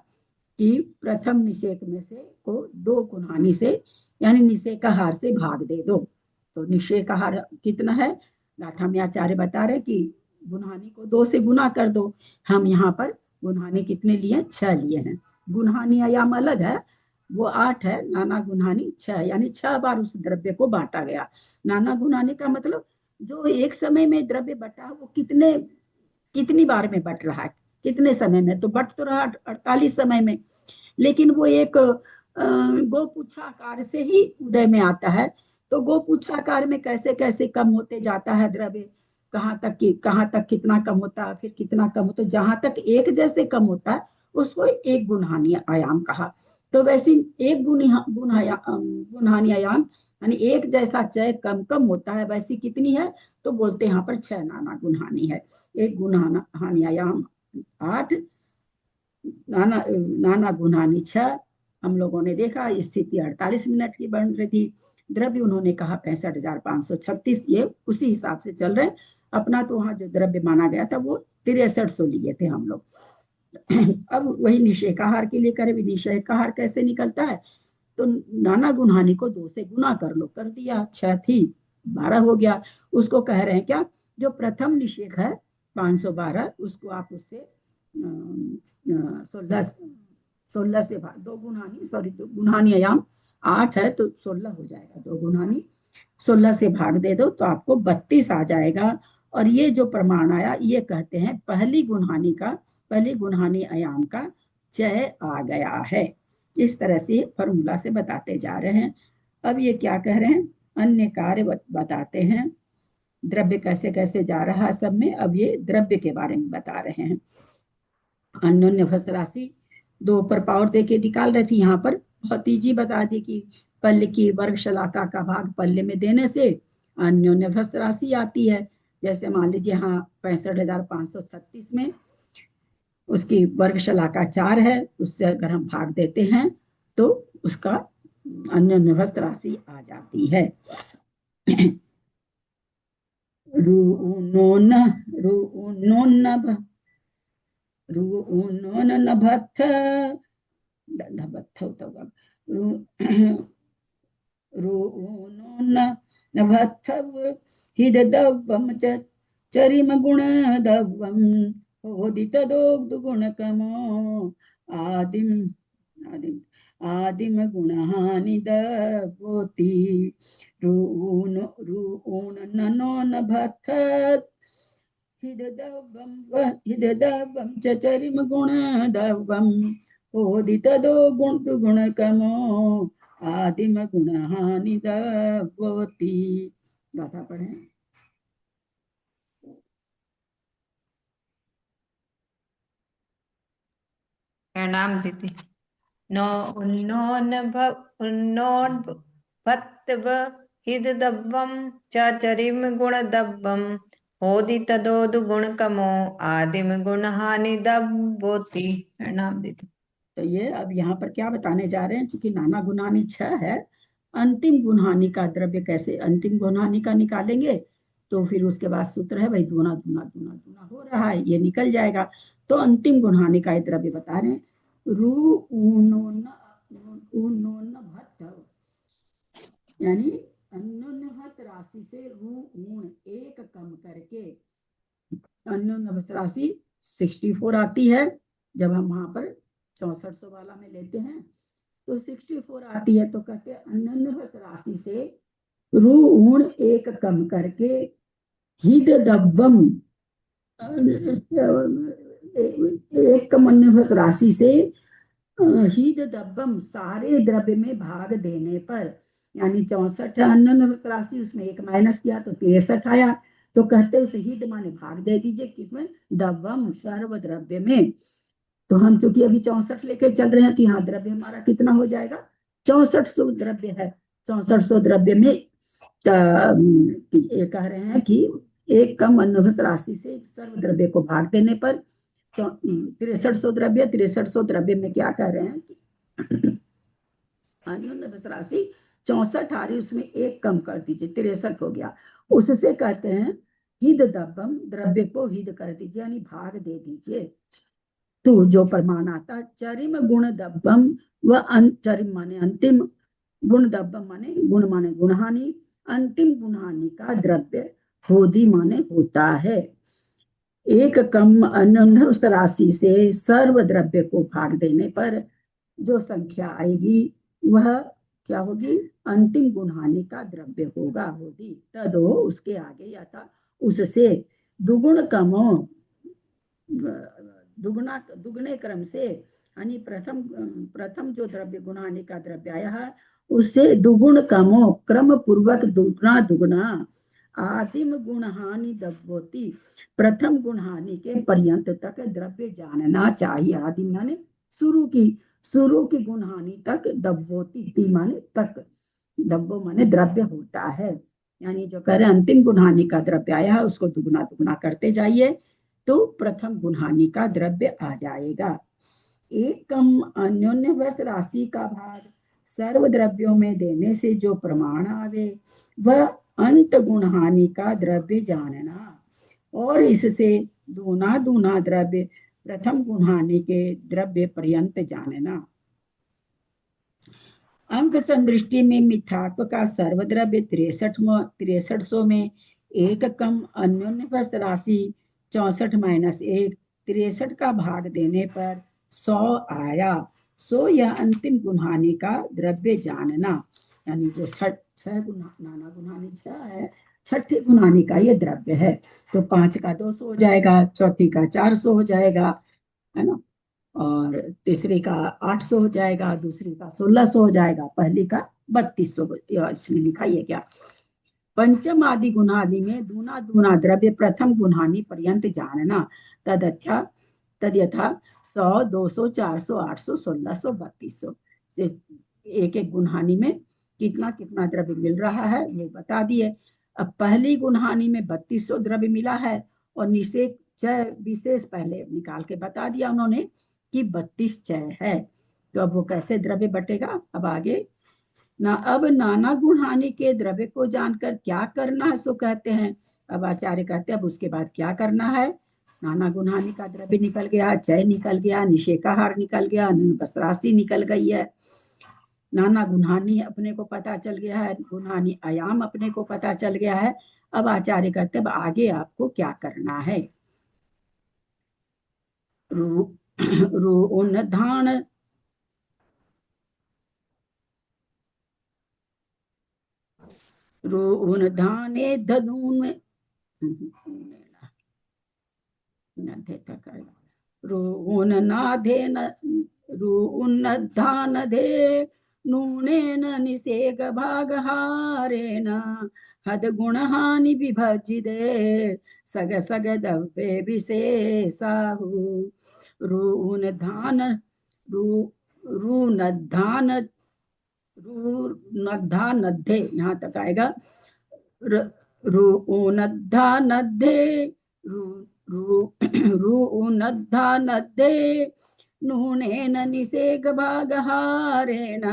कि प्रथम निषेध में से को दो गुणहानि से, यानी निषेध का हार से भाग दे दो। तो निषेध का हार कितना है? गाथा में आचार्य बता रहे कि गुणहानि को 2 से गुना कर दो। हम यहाँ पर गुणहानि कितने लिए? 6 लिए हैं। गुणहानि आयाम अलग है, वो 8 है, नाना गुणहानि 6, यानी 6 बार उस द्रव्य को बांटा गया। नाना गुणहानि का मतलब जो एक समय में द्रव्य बटा वो कितनी बार में बट रहा है, कितने समय में, तो बट तो रहा 48 समय में, लेकिन वो एक गोपुच्छाकार से ही उदय में आता है। तो गोपुच्छाकार में कैसे कैसे कम होते जाता है द्रव्य, कहाँ तक कितना कम होता है, फिर कितना कम होता है, जहां तक एक जैसे कम होता है उसको एक गुणहानि आयाम कहा। तो वैसे एक गुणहानि आयाम यानी एक जैसा चय कम कम होता है, वैसी कितनी है? तो बोलते हैं यहाँ पर 6 नाना गुणहानि है। एक गुणहानि आयाम 8, नाना नाना गुणहानि 6। हम लोगों ने देखा स्थिति 48 मिनट की बन रही थी। द्रव्य उन्होंने कहा 65,536, ये उसी हिसाब से चल रहे। अपना तो वहां जो द्रव्य माना गया था वो 6300 लिए थे हम लोग। अब वही निषेध का हार के लिए करे, निषेध का हार कैसे निकलता है? तो नाना गुणहानि को 2 से गुना कर लो, कर दिया, 6 थी 12 हो गया। उसको कह रहे हैं क्या, जो प्रथम निषेध है 512, उसको आप उससे 16 से भाग दो गुणहानि, सॉरी तो गुणहानि आयाम 8 है तो 16 हो जाएगा, दो गुणहानि 16 से भाग दे दो तो आपको 32 आ जाएगा। और ये जो प्रमाण आया ये कहते हैं पहली गुणहानि आयाम का चय आ गया है। इस तरह से फॉर्मूला से बताते जा रहे हैं। अब ये क्या कह रहे हैं? अन्य कार्य बताते हैं। द्रव्य कैसे कैसे जा रहा है सब में। अब ये द्रव्य के बारे में बता रहे हैं। अन्योन्य भस्त राशि दो पर पावर दे के निकाल रही थी, यहाँ पर बहुत ईजी बता दी कि पल्ले की वर्ग शलाका का भाग पल्ले में देने से अन्योन्य भस्त राशि आती है। जैसे मान लीजिए यहाँ 65,536 में उसकी वर्ग शलाका 4 है, उससे अगर हम भाग देते हैं तो उसका अन्योन्य भस्त राशि आ जाती है। नभथ हिददव्वम चरिम गुण दव्वम होदित दोग्धुगुणकमो आदिम आदिम आदिम गुणहानि दवोति रूण ननो नभथ हिददव्वम चरिम गुण दव्वम होदित दो गुणकमो आदिम गुणहानि दवोति। गाथा पढ़े।
प्रणाम दीदी। नो उन्नोन्भत्व हिददब्बम चरिम गुणदब्बम होदित दोदु गुणकमो आदिम गुणहानि दब्बोति। प्रणाम दीदी।
तो ये अब यहाँ पर क्या बताने जा रहे हैं, क्योंकि नाना गुणहानि 6 है, अंतिम गुणहानि का द्रव्य कैसे अंतिम गुणहानि का निकालेंगे तो फिर उसके बाद सूत्र है भाई दूना दूना दूना दूना हो रहा है, ये निकल जाएगा। तो अंतिम गुणहानि का द्रव्य बता रहे हैं। यानी अन्योन्य भस्त राशि से ऋण एक कम करके अन्योन्य भस्त राशि 64 आती है। जब हम वहां पर 6400 वाला में लेते हैं तो 64 आती है, तो कहते हैं अन्योन्य भस्त राशि से ऋण एक कम करके हिद दब्बम एक कम अन्य भस्त राशि से हिद दब्बम सारे द्रव्य में भाग देने पर, यानी 64 अन्योन्य भस्त राशि, उसमें एक माइनस किया तो 63 आया। तो कहते उसे हिद माने भाग दे दीजिए किसमें, दब्बम सर्व द्रव्य में। तो हम चूंकि अभी 64 लेके चल रहे हैं तो यहाँ द्रव्य हमारा कितना हो जाएगा, 6400 द्रव्य है। 6400 द्रव्य में ये कह रहे हैं कि एक कम अन्यभस्त राशि से सर्व द्रव्य को भाग देने पर 6300 द्रव्य, 6300 द्रव्य में क्या कह रहे हैं कि अन्यभस्त राशि 64 आ रही, उसमें एक कम कर दीजिए 63 हो गया। उससे कहते हैं हिद दब्बम, द्रव्य को हिद कर दीजिए यानी भाग दे दीजिए। तो जो प्रमाण आता चरिम गुण दब्बम व चरिम माने अंतिम, गुण दब्बम माने गुणहानि, अंतिम गुणहानि का द्रव्य होदी माने होता है। एक कम अन्योन्य राशि से सर्व द्रव्य को भाग देने पर जो संख्या आएगी वह क्या होगी, अंतिम गुणहानि का द्रव्य होगा। होदी तदो उसके आगे या था उससे दुगुण कमो, दुगने क्रम से, यानी प्रथम जो द्रव्य गुणहानि का द्रव्य आया है उससे दुगुण कमो क्रम पूर्वक दुगना दुगना आदिम गुणहानि दब्बोति, प्रथम गुणहानि के पर्यंत तक द्रव्य जानना चाहिए। आदिम माने शुरू की गुणहानि तक, दब्बोति ती माने तक, दब्बो माने द्रव्य होता है। यानी जो कह रहे अंतिम गुणहानि का द्रव्य आया है उसको दुगना दुगना करते जाइए तो प्रथम गुणहानि का द्रव्य आ जाएगा। एक कम अन्योन्य भस्त राशि का भाग सर्व द्रव्यों में देने से जो प्रमाण आवे वह अंत गुणहानि का द्रव्य जानना, और इससे दूना दूना द्रव्य प्रथम गुणहानि के द्रव्य पर्यंत जानना। अंक संदृष्टि में मिथ्यात्व का सर्वद्रव्य 6300 में एक कम अन्योन्य भस्त राशि 64 माइनस 1 63 का भाग देने पर 100 आया। सो यह अंतिम गुणहानि का द्रव्य जानना, यानी जो नाना गुणहानि 6 है, छठी गुणहानि का ये द्रव्य है। तो 5 का 200 हो जाएगा, चौथी का 400 हो जाएगा, है ना, और तीसरी का 800 हो जाएगा, दूसरी का 1600 हो जाएगा, पहली का 3200। इसमें लिखा है क्या, पंचम आदि गुणादि में दूना दूना द्रव्य प्रथम गुणानी पर्यंत जानना। तद्यथा 100, 200, 400, 800, 1600, 3200 से एक एक गुणहानि में कितना कितना द्रव्य मिल रहा है वो बता दिए। अब पहली गुणहानि में 3200 द्रव्य मिला है और निषेक चय विशेष पहले निकाल के बता दिया उन्होंने कि 32 चय है। तो अब वो कैसे द्रव्य बटेगा, अब आगे ना। अब नाना गुणहानि के द्रव्य को जानकर क्या करना है सो कहते हैं। अब आचार्य कहते हैं अब उसके बाद क्या करना है। नाना गुणहानि का द्रव्य निकल गया, चय निकल गया, निषेकाहार निकल गया, वस्त्रासी निकल गई है। नाना गुणहानि अपने को पता चल गया है, गुणहानि आयाम अपने को पता चल गया है। अब आचार्य कहते हैं अब आगे आपको क्या करना है। धान धाने धून धान धे नूनेन निषेक भागहारेण हद गुणहानि विभजिदे सग सग दव्ये विशेषाहु। रून धान नद्धा नद्धे यहाँ तक आएगा। ऊनद्धा नद्धे ऊनद्धा नद्धे नूनेन निषेक भागहारेण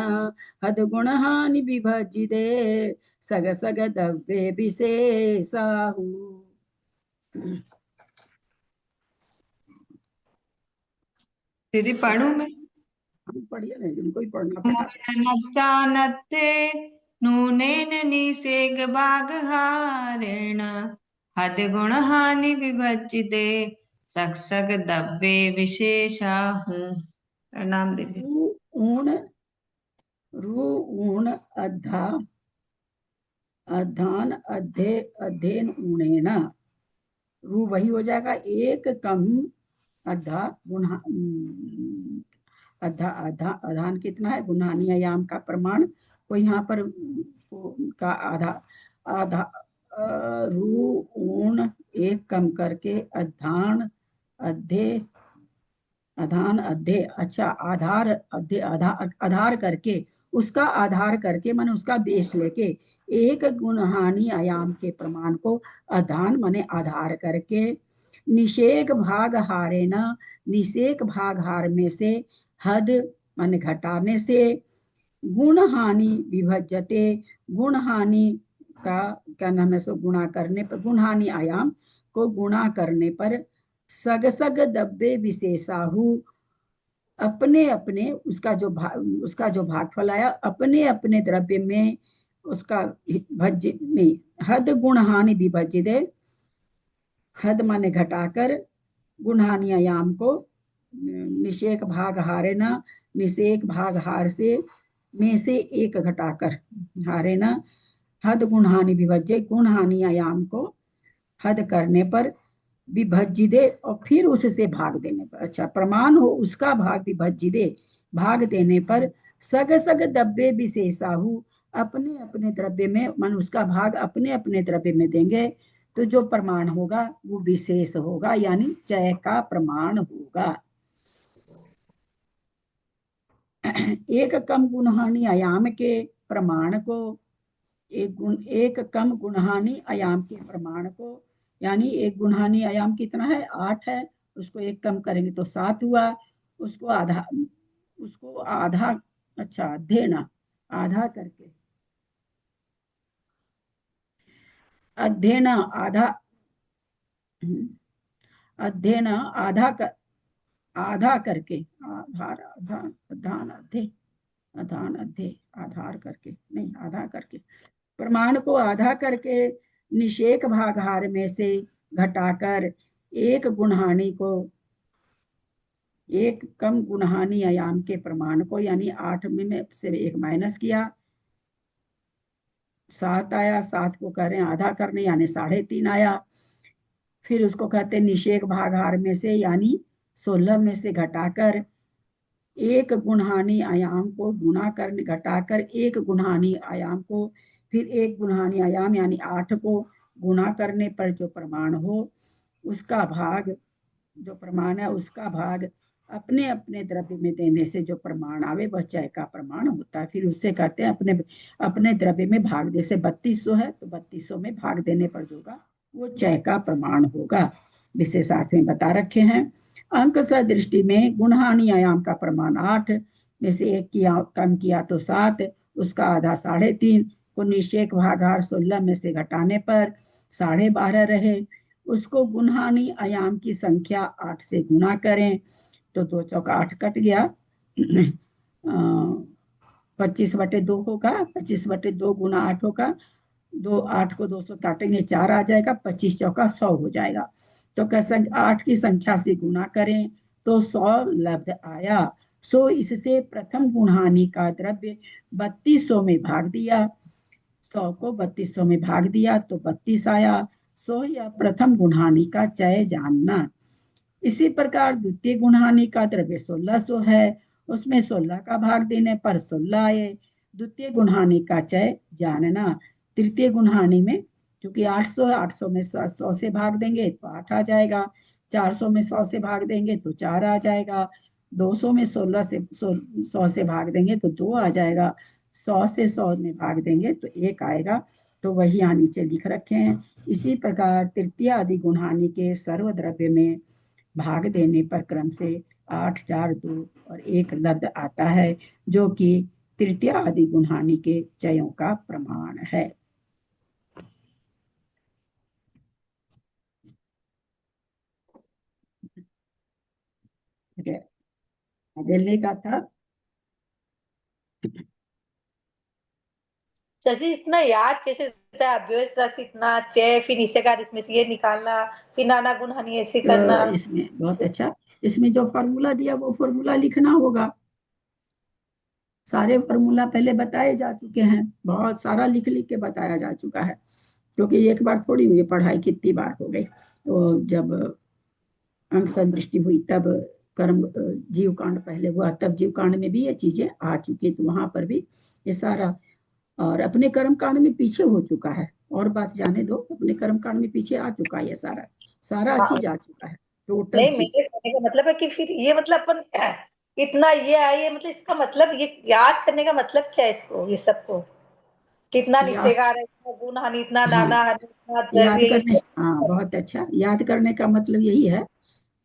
हद गुणहानि विभजिदे सग सग दव्ये विशेषाहु।
दीदी पढ़ूं मैं?
पढ़िए, नहीं जिनको ही पढ़ना पड़ा।
नत्ते नूनेन निषेक भागहारेण हद गुणहानि विभजिते सग सग दव्ये विशेषाहु। प्रणाम दीदी।
ऊण अद्धा अधान अधे अधेन ऊणेन। रू वही हो जाएगा एक कम अधा गुणा अधान कितना है गुणानी आयाम का प्रमाण को यहाँ पर का आधा रू ऊण एक कम करके अधान अधे अच्छा आधार करके उसका आधार करके माने उसका बेस लेके एक गुणहानि आयाम के प्रमाण को अधान माने आधार करके निषेक भाग हारे न निषेक भाग हार में से हद माने घटाने से गुणहानि विभज्यते गुणहानि का क्या नाम है सो गुणा करने पर गुणहानि आयाम को गुणा करने पर सग सग दब्बे विशेषाहु अपने अपने उसका जो भागफल आया अपने अपने द्रव्य में उसका भज्य नहीं हद गुणहानि विभज्यते हद माने घटाकर गुणहानि आयाम को निषेक भाग हारे न निषेक भाग हार से में से एक घटाकर हारे न हद गुणहानि विभज्य गुणहानि आयाम को हद करने पर विभज्जिदे और फिर उससे भाग देने पर अच्छा प्रमाण हो उसका भाग विभज्जिदे भाग देने पर सग सग दब्बे विशेषाहु अपने अपने द्रव्य में मन उसका भाग अपने अपने द्रव्य में देंगे तो जो प्रमाण होगा वो विशेष होगा यानी चय का प्रमाण होगा। एक कम गुणहानि आयाम के प्रमाण को एक कम गुणहानि आयाम के प्रमाण को यानी एक गुणहानि आयाम कितना है 8 है उसको एक कम करेंगे तो 7 हुआ उसको आधा अच्छा अध्ययन आधा करके अध्ययन आधा करके आधार करके नहीं आधा करके प्रमाण को आधा करके निषेक भागहार में से घटाकर एक गुणहानि को एक कम गुणहानि आयाम के प्रमाण को यानी 8 में से एक माइनस किया 7 आया 7 को कह रहे हैं आधा करने यानी 3.5 आया फिर उसको कहते हैं निषेक भागहार में से यानी 16 में से घटाकर एक गुणहानि आयाम को गुणा करने घटाकर एक गुणहानि आयाम को फिर एक गुणहानि आयाम यानी 8 को गुणा करने पर जो प्रमाण हो उसका भाग, जो प्रमाण है उसका भाग अपने अपने द्रव्य में देने से जो प्रमाण आवे वह चय का प्रमाण होता है। फिर उससे कहते हैं अपने अपने द्रव्य में भाग, जैसे 3200 है तो 3200 में भाग देने पर जो होगा वो चय का प्रमाण होगा। विशेषार्थ में बता रखे हैं। अंक सदृष्टि में गुणहानि आयाम का प्रमाण 8 में से 1 किया कम किया तो 7, उसका आधा 3.5 को निषेक भागाहार 16 में से घटाने पर 12.5 रहे। उसको गुणहानि आयाम की संख्या 8 से गुणा करें तो 2 चौका 8 कट गया 25/2 होगा। 25/2 गुना 8 होगा, 8 को 200 काटेंगे 4 आ जाएगा, 25 चौका 100 हो जाएगा। तो 8 की संख्या से गुना करें तो 100 लब्ध आया। सो इससे प्रथम गुणहानि का द्रव्य 3200 में भाग दिया, 100 को 3200 में भाग दिया तो 32 आया। सो यह प्रथम गुणहानि का चय जानना। इसी प्रकार द्वितीय गुणहानि का द्रव्य 1600 है, उसमें 16 का भाग देने पर 16 आए। द्वितीय गुणहानि का चय जानना। तृतीय गुणहानि में क्योंकि 800 में 100 से भाग देंगे तो 8 आ जाएगा, 400 में 100 से भाग देंगे तो 4 आ जाएगा, 200 में 16 से 100 से भाग देंगे तो 2 आ जाएगा, 100 से 100 में भाग देंगे तो 1 आएगा। तो वही यहाँ नीचे लिख रखे हैं। इसी प्रकार तृतीय आदि गुणहानि के सर्वद्रव्य में भाग देने पर क्रम से 8, 4, 2 और 1 लब्ध आता है, जो कि तृतीय आदि गुणहानि के चयों का प्रमाण है। दिल्ली का था।
शशि इतना याद कैसे रहता है? अव्यवस्थ राशि इतना चय, फिर निषेकार इसमें से ये निकालना, फिर नाना गुणहानि ऐसे करना।
इसमें बहुत अच्छा, इसमें जो फॉर्मूला दिया वो फॉर्मूला लिखना होगा। सारे फॉर्मूला पहले बताए जा चुके हैं, बहुत सारा लिख लिख के बताया जा चुका है, क्योंकि एक बार थोड़ी हुई पढ़ाई, कितनी बार हो गई। तो जब अंक संदृष्टि हुई तब कर्म जीव कांड पहले हुआ, तब जीव कांड में भी ये चीजें आ चुकी, तो वहां पर भी ये सारा, और अपने कर्म कांड में पीछे हो चुका है। और बात जाने दो, अपने कर्म कांड में पीछे आ चुका है, ये सारा सारा चीज आ चुका है, टोटल
नहीं,
चीज।
मेरे कहने का मतलब है कि फिर ये मतलब अपन इतना ये आए, ये मतलब इसका मतलब ये याद करने का मतलब क्या है इसको, ये सबको कितना
याद,
निषेकार है, इतना गुणहानि, इतना
हाँ,
नाना हानि, इतना
याद
द्रव्य, ये
करने,
सब।
हाँ बहुत अच्छा। याद करने का मतलब यही है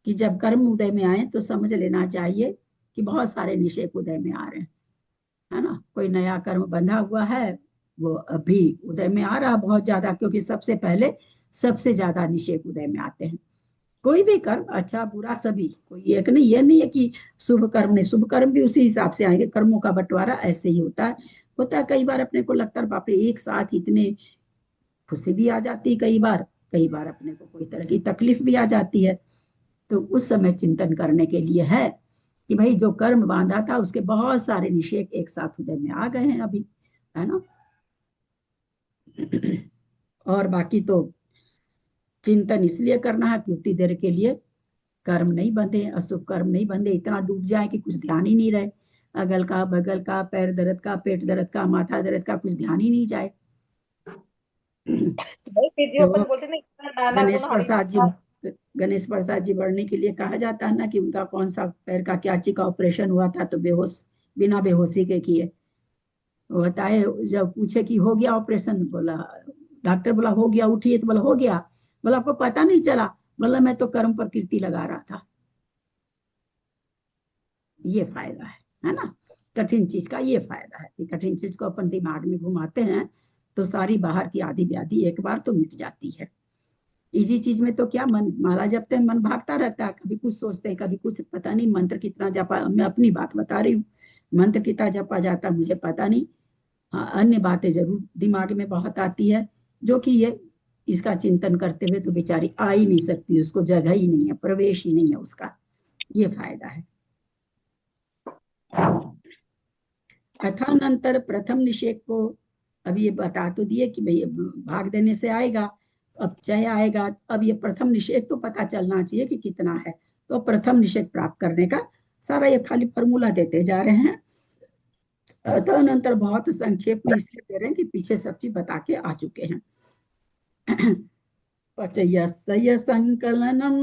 कि जब कर्म उदय में आए तो समझ लेना चाहिए कि बहुत सारे निषेक उदय में आ रहे हैं, है ना। कोई नया कर्म बंधा हुआ है, वो अभी उदय में आ रहा बहुत ज्यादा, क्योंकि सबसे पहले सबसे ज्यादा निषेक उदय में आते हैं। कोई भी कर्म, अच्छा बुरा सभी, कोई एक नहीं, ये नहीं है कि शुभ कर्म नहीं, शुभ कर्म भी उसी हिसाब से आएंगे। कर्मों का बंटवारा ऐसे ही होता है। कई बार अपने को लगता है बाप रे एक साथ इतने, खुशी भी आ जाती है कई बार अपने को कोई तरह की तकलीफ भी आ जाती है। तो उस समय चिंतन करने के लिए है कि भाई जो कर्म बांधा था उसके बहुत सारे निषेक एक साथ उदय में आ गए हैं अभी, है ना। और बाकी तो चिंतन इसलिए करना है कि उतनी देर के लिए कर्म नहीं बंधे, अशुभ कर्म नहीं बंधे, इतना डूब जाए कि कुछ ध्यान ही नहीं रहे, अगल का बगल का, पैर दर्द का, पेट दर्द का, माथा दर्द का, कुछ ध्यान ही नहीं जाए।
नहीं, फिर जो
जो
अपन बोलते हैं ना, इतना नाना
गणेश
गुणहानि,
प्रसाद जी, गणेश प्रसाद जी बढ़ने के लिए कहा जाता है ना कि उनका कौन सा पैर का क्या ची का ऑपरेशन हुआ था, तो बेहोश, बिना बेहोशी के किए। वो बताए, जब पूछे कि हो गया ऑपरेशन, बोला, डॉक्टर बोला हो गया, उठिए, तो बोला हो गया, बोला आपको पता नहीं चला, बोला मैं तो कर्म प्रकृति लगा रहा था। ये फायदा है ना। कठिन चीज का ये फायदा है कि कठिन चीज को अपन दिमाग में घुमाते हैं तो सारी बाहर की आदि व्याधि एक बार तो मिट जाती है। इजी चीज में तो क्या, मन माला जपते हैं मन भागता रहता है, कभी कुछ सोचते हैं, कभी कुछ, पता नहीं मंत्र कितना जपा, मैं अपनी बात बता रही हूँ, मंत्र कितना जपा जाता मुझे पता नहीं। हाँ, अन्य बातें जरूर दिमाग में बहुत आती है, जो कि ये इसका चिंतन करते हुए तो बेचारी आ ही नहीं सकती, उसको जगह ही नहीं है, प्रवेश ही नहीं है उसका। ये फायदा है। अथानंतर प्रथम निषेक को अब ये बता तो दिए कि भाई भाग देने से आएगा, अब चय आएगा। अब ये प्रथम निषेक तो पता चलना चाहिए कि कितना है, तो प्रथम निषेक प्राप्त करने का सारा ये खाली फॉर्मूला देते जा रहे हैं। तदनंतर बहुत संक्षेप में इसलिए दे रहे हैं कि पीछे सब चीज बता के आ चुके हैं। पचयस्य संकलनम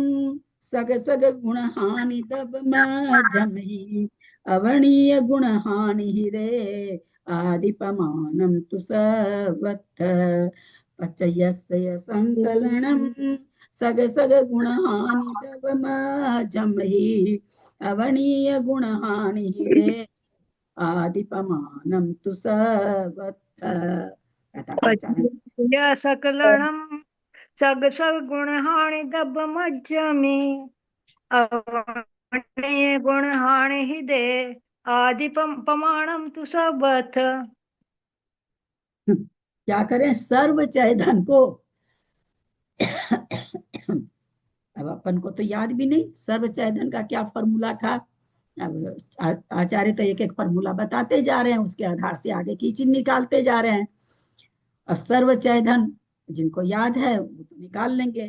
सग सग गुण हानि तब मजमहि अवर्णीय गुण हानि रे आदिपमानम तु सवत्थ। पचयस्य संकलनम सग सग गुण हानि तब मजमहि अवर्णीय गुण हानि रे आदिपमानम तु सवत्थ।
या सकलनम सग सग गुण हानि दब मध्यमी अवर्णीय गुण हानि हृदय आदि पमाणम तु सबथ।
क्या करें, सर्व चाहे धन को अब अपन को तो याद भी नहीं सर्व चाहे धन का क्या फॉर्मूला था। अब आचार्य तो एक एक फॉर्मूला बताते जा रहे हैं, उसके आधार से आगे की चीज निकालते जा रहे हैं। अब सर्व चाहे धन जिनको याद है वो तो निकाल लेंगे।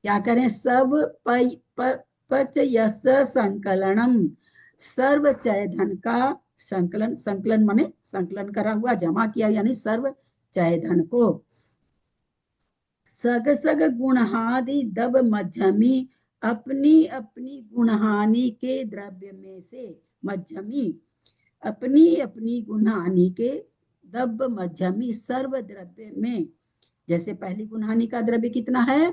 क्या करें, सब पच यस संकलनम, सर्व चय धन का संकलन, संकलन माने संकलन करा हुआ जमा किया, यानी सर्व चय धन को सग सग गुणहादि दब मध्यमी, अपनी अपनी गुणहानि के द्रव्य में से, मध्यमी अपनी अपनी गुणहानि के दब मध्यमी सर्व द्रव्य में। जैसे पहली गुणहानि का द्रव्य कितना है,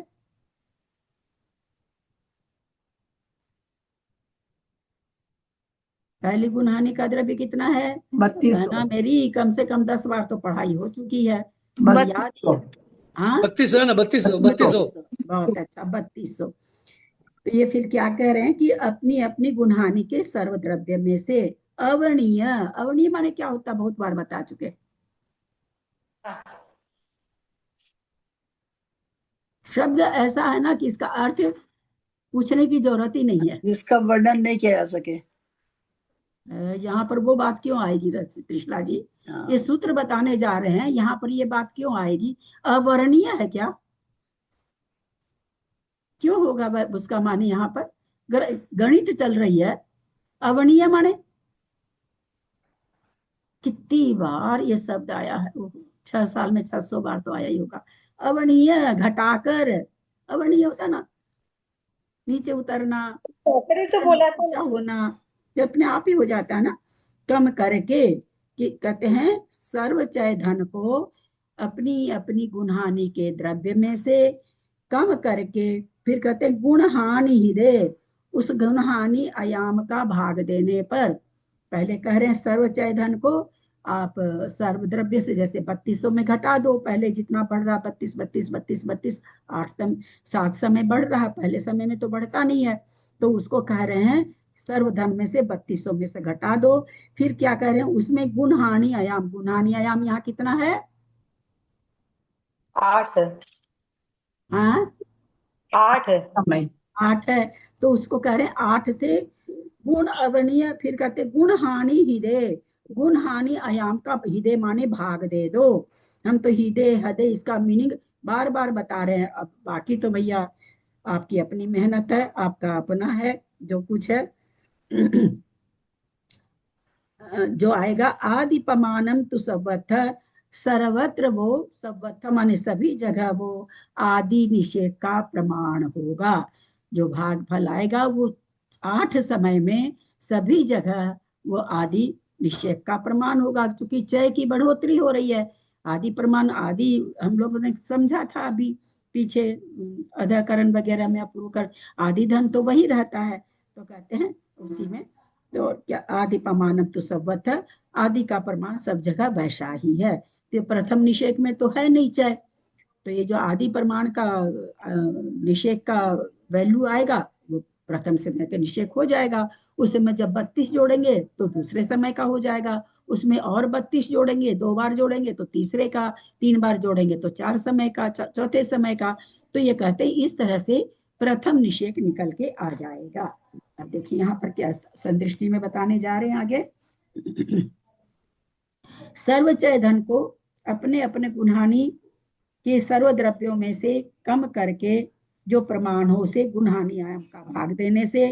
पहली गुणहानि का द्रव्य कितना है
3200।
ना, मेरी कम से कम 10 बार तो पढ़ाई हो चुकी है,
बस
याद ही है। हाँ
3200 है ना, 3200
बहुत अच्छा, 3200। तो ये फिर क्या कह रहे हैं कि अपनी अपनी गुणहानि के सर्वद्रव्य में से अवर्णीय, अवर्णीय माने क्या होता है बहुत बार बता चुके। शब्द ऐसा है ना कि इसका अर्थ पूछने की जरूरत ही नहीं है,
जिसका वर्णन नहीं किया जा सके।
यहाँ पर वो बात क्यों आएगी त्रिशला जी,
हाँ।
ये सूत्र बताने जा रहे हैं, यहाँ पर ये बात क्यों आएगी, अवर्णीय है क्या, क्यों होगा उसका माने, यहाँ पर गणित चल रही है। अवर्णीय माने कितनी बार ये शब्द आया है, 6 साल में 600 बार तो आया ही होगा। अवर्णीय घटाकर, अवर्णीय होता ना नीचे उतरना,
तो बोला था
ऊंचा होना, जो अपने आप ही हो जाता है ना। कम करके कि कहते हैं सर्व चय धन को अपनी अपनी गुणहानि के द्रव्य में से कम करके, फिर कहते हैं गुण हानि ही दे, उस गुण हानि आयाम का भाग देने पर। पहले कह रहे हैं सर्व चय धन को आप सर्वद्रव्य से जैसे 3200 में घटा दो, पहले जितना बढ़ रहा 32 32 32 32 7 समय बढ़ रहा, पहले समय में तो बढ़ता नहीं है, तो उसको कह रहे हैं सर्वधन में से 3200 में से घटा दो। फिर क्या कह रहे हैं उसमें गुणहानि आयाम, गुणहानि आयाम यहाँ कितना है
8।
हाँ
8
8 है, तो उसको कह रहे हैं 8 से गुण अवर्णीय, फिर कहते गुण हानि हृदय, गुण हानि आयाम का हृदय माने भाग दे दो। हम तो हृदय हृदय इसका मीनिंग बार बार बता रहे हैं, अब बाकी तो भैया आपकी अपनी मेहनत है, आपका अपना है जो कुछ है। जो आएगा आदि पमानम तु सर्वथ, सर्वत्र वो सर्वत्र माने सभी जगह वो आदि निषेध का प्रमाण होगा। जो भाग फल आएगा वो 8 समय में सभी जगह वो आदि निषेध का प्रमाण होगा, क्योंकि चय की बढ़ोतरी हो रही है। आदि प्रमाण, आदि हम लोगों ने समझा था अभी पीछे अधाकरण वगैरह में अपूर्व कर, आदि धन तो वही रहता है, तो कहते हैं उसी में। तो क्या आदि प्रमाण तो सर्वथ, आदि का प्रमाण सब जगह वैसा ही है। तो प्रथम निषेध में तो है नहीं चय, तो ये जो आदि प्रमाण का निषेध का वैल्यू आएगा वो प्रथम समय का निषेध हो जाएगा। उस समय जब 32 जोड़ेंगे तो दूसरे समय का हो जाएगा, उसमें और 32 जोड़ेंगे, 2 बार जोड़ेंगे तो तीसरे का, 3 बार जोड़ेंगे तो 4 समय का, चौथे समय का। तो ये कहते हैं इस तरह से प्रथम निषेध निकल के आ जाएगा। अब देखिए यहाँ पर क्या संदृष्टि में बताने जा रहे हैं आगे। सर्वचय धन को अपने अपने गुणहानि के सर्वद्रव्यों में से कम करके जो प्रमाण हो उसे गुणहानि आयाम का भाग देने से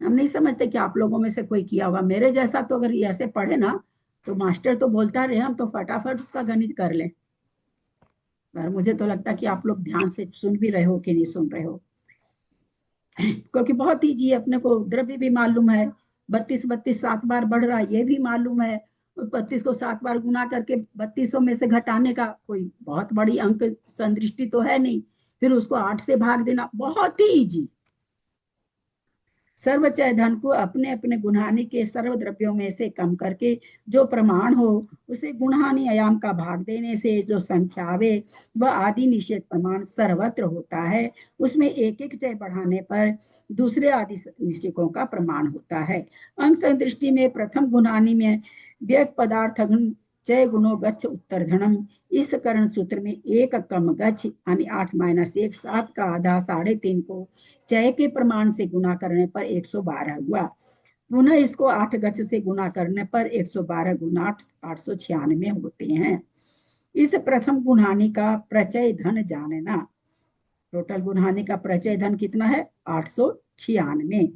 हम नहीं समझते कि आप लोगों में से कोई किया होगा। मेरे जैसा तो अगर ये ऐसे पढ़े ना तो मास्टर तो बोलता रहे, हम तो फटाफट उसका गणित कर लें। पर मुझे तो लगता है कि आप लोग ध्यान से सुन भी रहे हो कि नहीं सुन रहे हो, क्योंकि बहुत ईजी है। अपने को द्रव्य भी मालूम है, 32 32 7 बार बढ़ रहा है ये भी मालूम है। 32 को 7 बार गुना करके 3200 में से घटाने का कोई बहुत बड़ी अंक संदृष्टि तो है नहीं, फिर उसको 8 से भाग देना बहुत ही ईजी। सर्वचय धन को अपने अपने गुणहानि के सर्व द्रव्यों में से कम करके जो प्रमाण हो उसे गुणहानि आयाम का भाग देने से जो संख्या आवे वह आदि निषेध प्रमाण सर्वत्र होता है। उसमें एक एक चय बढ़ाने पर दूसरे आदि निषेधों का प्रमाण होता है। अंक संदृष्टि में प्रथम गुणहानि में व्यक पदार्थ चय गुणो गच्छ उत्तर धनम, इस करण सूत्र में एक कम गच्छ यानी 8 - 1 7 का आधा 3.5 को चय के प्रमाण से गुना करने पर 112 हुआ। पुनः इसको 8 गच्छ से गुना करने पर 112 गुना 896 होते हैं। इस प्रथम गुणहानि का प्रचय धन जानना। टोटल गुणहानि का प्रचय धन कितना है? 896।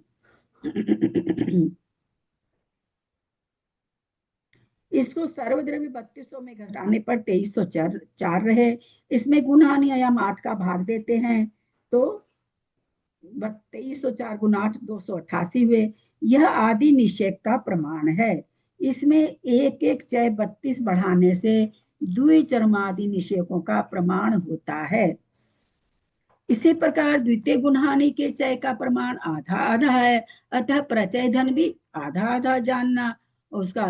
इसको सर्वद्रव्य 3200 में घटाने पर 2304 रहे। इसमें गुणहानि आयाम 8 का भाग देते हैं तो 2304 गुना 8 288 हुए। यह आदि निषेक का प्रमाण है। इसमें एक एक चय 32 बढ़ाने से द्विचरमादि निषेकों का प्रमाण होता है। इसी प्रकार द्वितीय गुणहानि के चय का प्रमाण आधा आधा है, अतः प्रचय धन भी आधा आधा जानना। उसका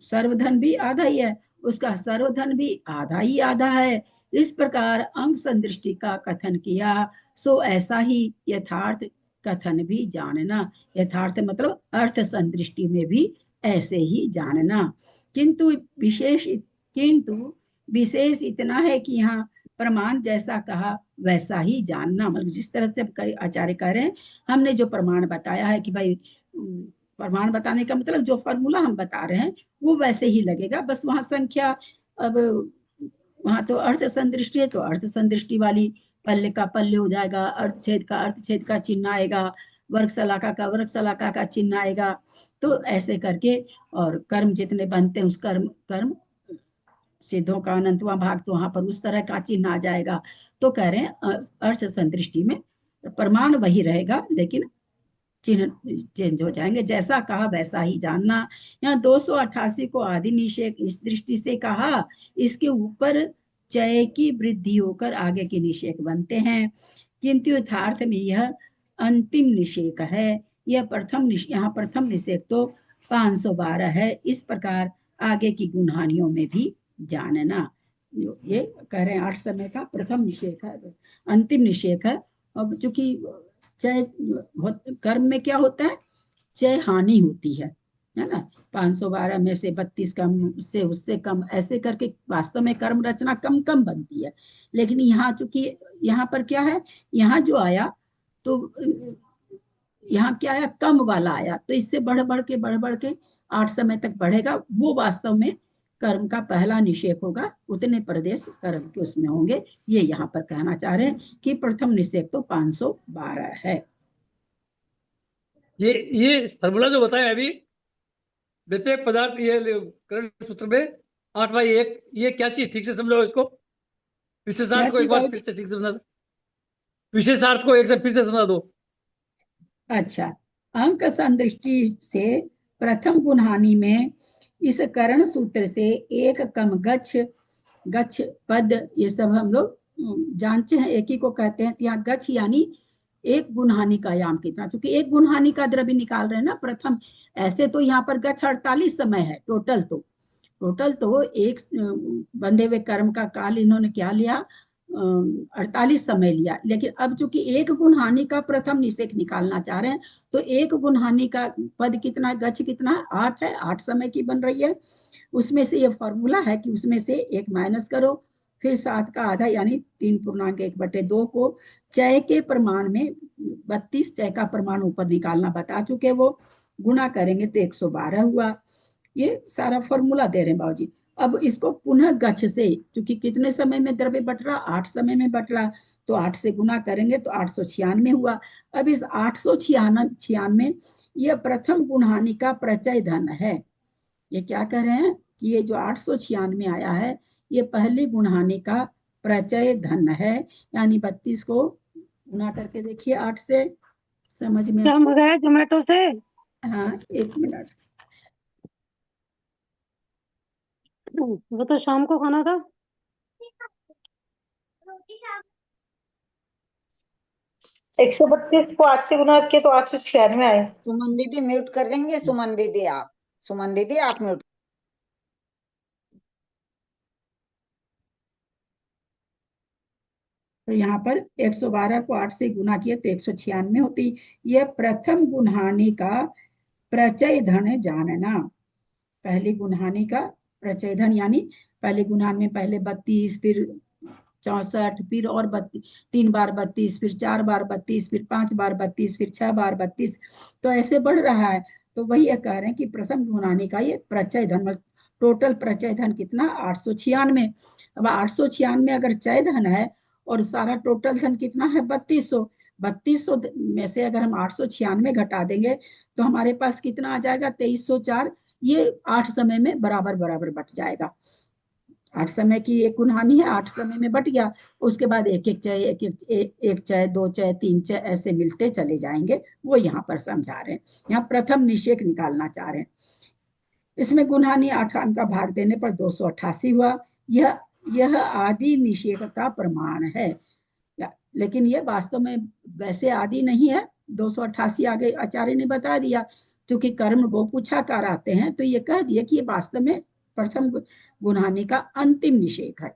सर्वधन भी आधा ही है, उसका सर्वधन भी आधा ही आधा है। इस प्रकार अंक संदृष्टि का कथन किया, सो ऐसा ही यथार्थ कथन भी जानना। यथार्थ मतलब अर्थ संदृष्टि में भी ऐसे ही जानना। किंतु विशेष इतना है कि यहाँ प्रमाण जैसा कहा वैसा ही जानना। मतलब जिस तरह से कई आचार्य कह रहे हैं, हमने जो प्रमाण बताया है कि भाई प्रमाण बताने का मतलब जो फॉर्मूला हम बता रहे हैं वो वैसे ही लगेगा, बस वहां संख्या, अब वहां तो अर्थ संदृष्टि है तो अर्थ संदृष्टि वाली पल्ले का पल्ले हो जाएगा, अर्थछेद का चिन्ह आएगा, वर्ग शलाका का वर्ग शलाका का चिन्ह आएगा। तो ऐसे करके, और कर्म जितने बनते हैं उस कर्म सिद्धों का अनंतवां भाग तो वहां पर उस तरह का चिन्ह आ जाएगा। तो कह रहे हैं अर्थ संदृष्टि में प्रमाण वही रहेगा लेकिन चिन्ह चेंज हो जाएंगे। जैसा कहा वैसा ही जानना। यहाँ 288 को आदि निषेक इस दृष्टि से कहा, इसके ऊपर चय की वृद्धि होकर आगे के निषेक बनते हैं, किंतु यथार्थ में यह अंतिम निषेक है। यह यहाँ प्रथम निषेक तो 512 है। इस प्रकार आगे की गुणहानियों में भी जानना। ये कह रहे हैं 8 समय का प्रथम निषेक है, अंतिम निषेक है। अब चूंकि चय कर्म में क्या होता है, चय हानि होती है ना। 512 में से 32 कम, उससे कम, ऐसे करके वास्तव में कर्म रचना कम कम बनती है। लेकिन यहाँ चूंकि यहाँ पर क्या है, यहाँ जो आया तो यहाँ क्या आया, कम वाला आया, तो इससे बढ़ बढ़ के 8 समय तक बढ़ेगा। वो वास्तव में कर्म का पहला निषेक होगा, उतने प्रदेश कर्म के उसमें होंगे। ये यहाँ पर कहना चाह रहे हैं कि प्रथम निषेक तो 512 है।
ये फॉर्मूला जो बताया अभी व्यतिरेक पदार्थ, ये करण सूत्र में 8/1, ये क्या चीज, ठीक से समझो इसको। विशेषार्थ को एक बार फिर से ठीक से समझा दो। विशेषार्थ को एक से फिर से समझा दो।
अच्छा, अंक संदृष्टि से प्रथम गुणहानि में इस करण सूत्र से एक कम गच्छ पद, ये सब हम लोग जानते हैं, एक ही को कहते हैं। यहाँ गच्छ यानी एक गुणहानि का आयाम कितना, क्योंकि एक गुणहानि का द्रव्य निकाल रहे हैं ना प्रथम। ऐसे तो यहाँ पर गच्छ 48 समय है टोटल तो एक बंधे हुए कर्म का काल इन्होंने क्या लिया, 48 समय लिया। लेकिन अब चूंकि एक गुणहानि का प्रथम निषेक निकालना चाह रहे हैं तो एक गुणहानि का पद कितना है, गच्छ कितना है, 8 है, 8 समय की बन रही है। उसमें से ये फॉर्मूला है कि उसमें से 1 माइनस करो, फिर 7 का आधा यानी 3.1/2 को चय के प्रमाण में 32 चय का प्रमाण ऊपर निकालना बता चुके, वो गुणा करेंगे तो 112 हुआ। ये सारा फॉर्मूला दे रहे हैं बाबूजी। अब इसको पुनः गच्छ से, क्योंकि कितने समय में द्रव्य बट रहा, 8 समय में बट रहा, तो 8 से गुना करेंगे तो 896 हुआ। अब इस 896 यह प्रथम गुणहानि का प्रचय धन है। ये क्या कह रहे हैं कि ये जो 896 आया है ये पहली गुणहानि का प्रचय धन है, यानी 32 को गुना करके देखिए 8 से, समझ में?
क्या मंगाया जोमेटो से?
हाँ, 1 मिनट।
वो तो शाम को खाना था।
132 को 8 से गुना किए तो 896 आए।
सुमन दीदी म्यूट कर देंगे। सुमन दीदी आप म्यूट।
तो यहाँ पर 112 को 8 से गुना किए तो 196 होती। यह प्रथम गुणहानि का प्रचय धन जानना। पहली गुणहानि का प्रचय धन, यानी पहले गुणहानि में पहले 32, फिर 64, फिर और 3 बार 32, फिर 4 बार 32, फिर 5 बार 32, फिर 6 बार 32, तो ऐसे बढ़ रहा है। तो वही कह रहे हैं कि प्रथम गुणहानि का ये प्रचय धन, टोटल प्रचय धन कितना, 896। अब 896 अगर चय धन है और सारा टोटल धन कितना है 3200, 3200 में से अगर हम 896 घटा देंगे तो हमारे पास कितना आ जाएगा 2304। ये 8 समय में बराबर बराबर बट जाएगा। 8 समय की एक गुणहानि है, 8 समय में बट गया। उसके बाद एक एक चय, एक चय, 2 चय, 3 चय, ऐसे मिलते चले जाएंगे। वो यहाँ पर समझा रहे हैं, यहाँ प्रथम निषेक निकालना चाह रहे हैं। इसमें गुणहानि 8 का भाग देने पर 288 हुआ। यह आदि निषेक का प्रमाण है, लेकिन ये वास्तव में वैसे आदि नहीं है। 288 आगे आचार्य ने बता दिया, क्योंकि कर्म गो पूछाकार आते हैं तो ये कह दिया कि ये वास्तव में प्रथम गुणहानि का अंतिम निषेक है।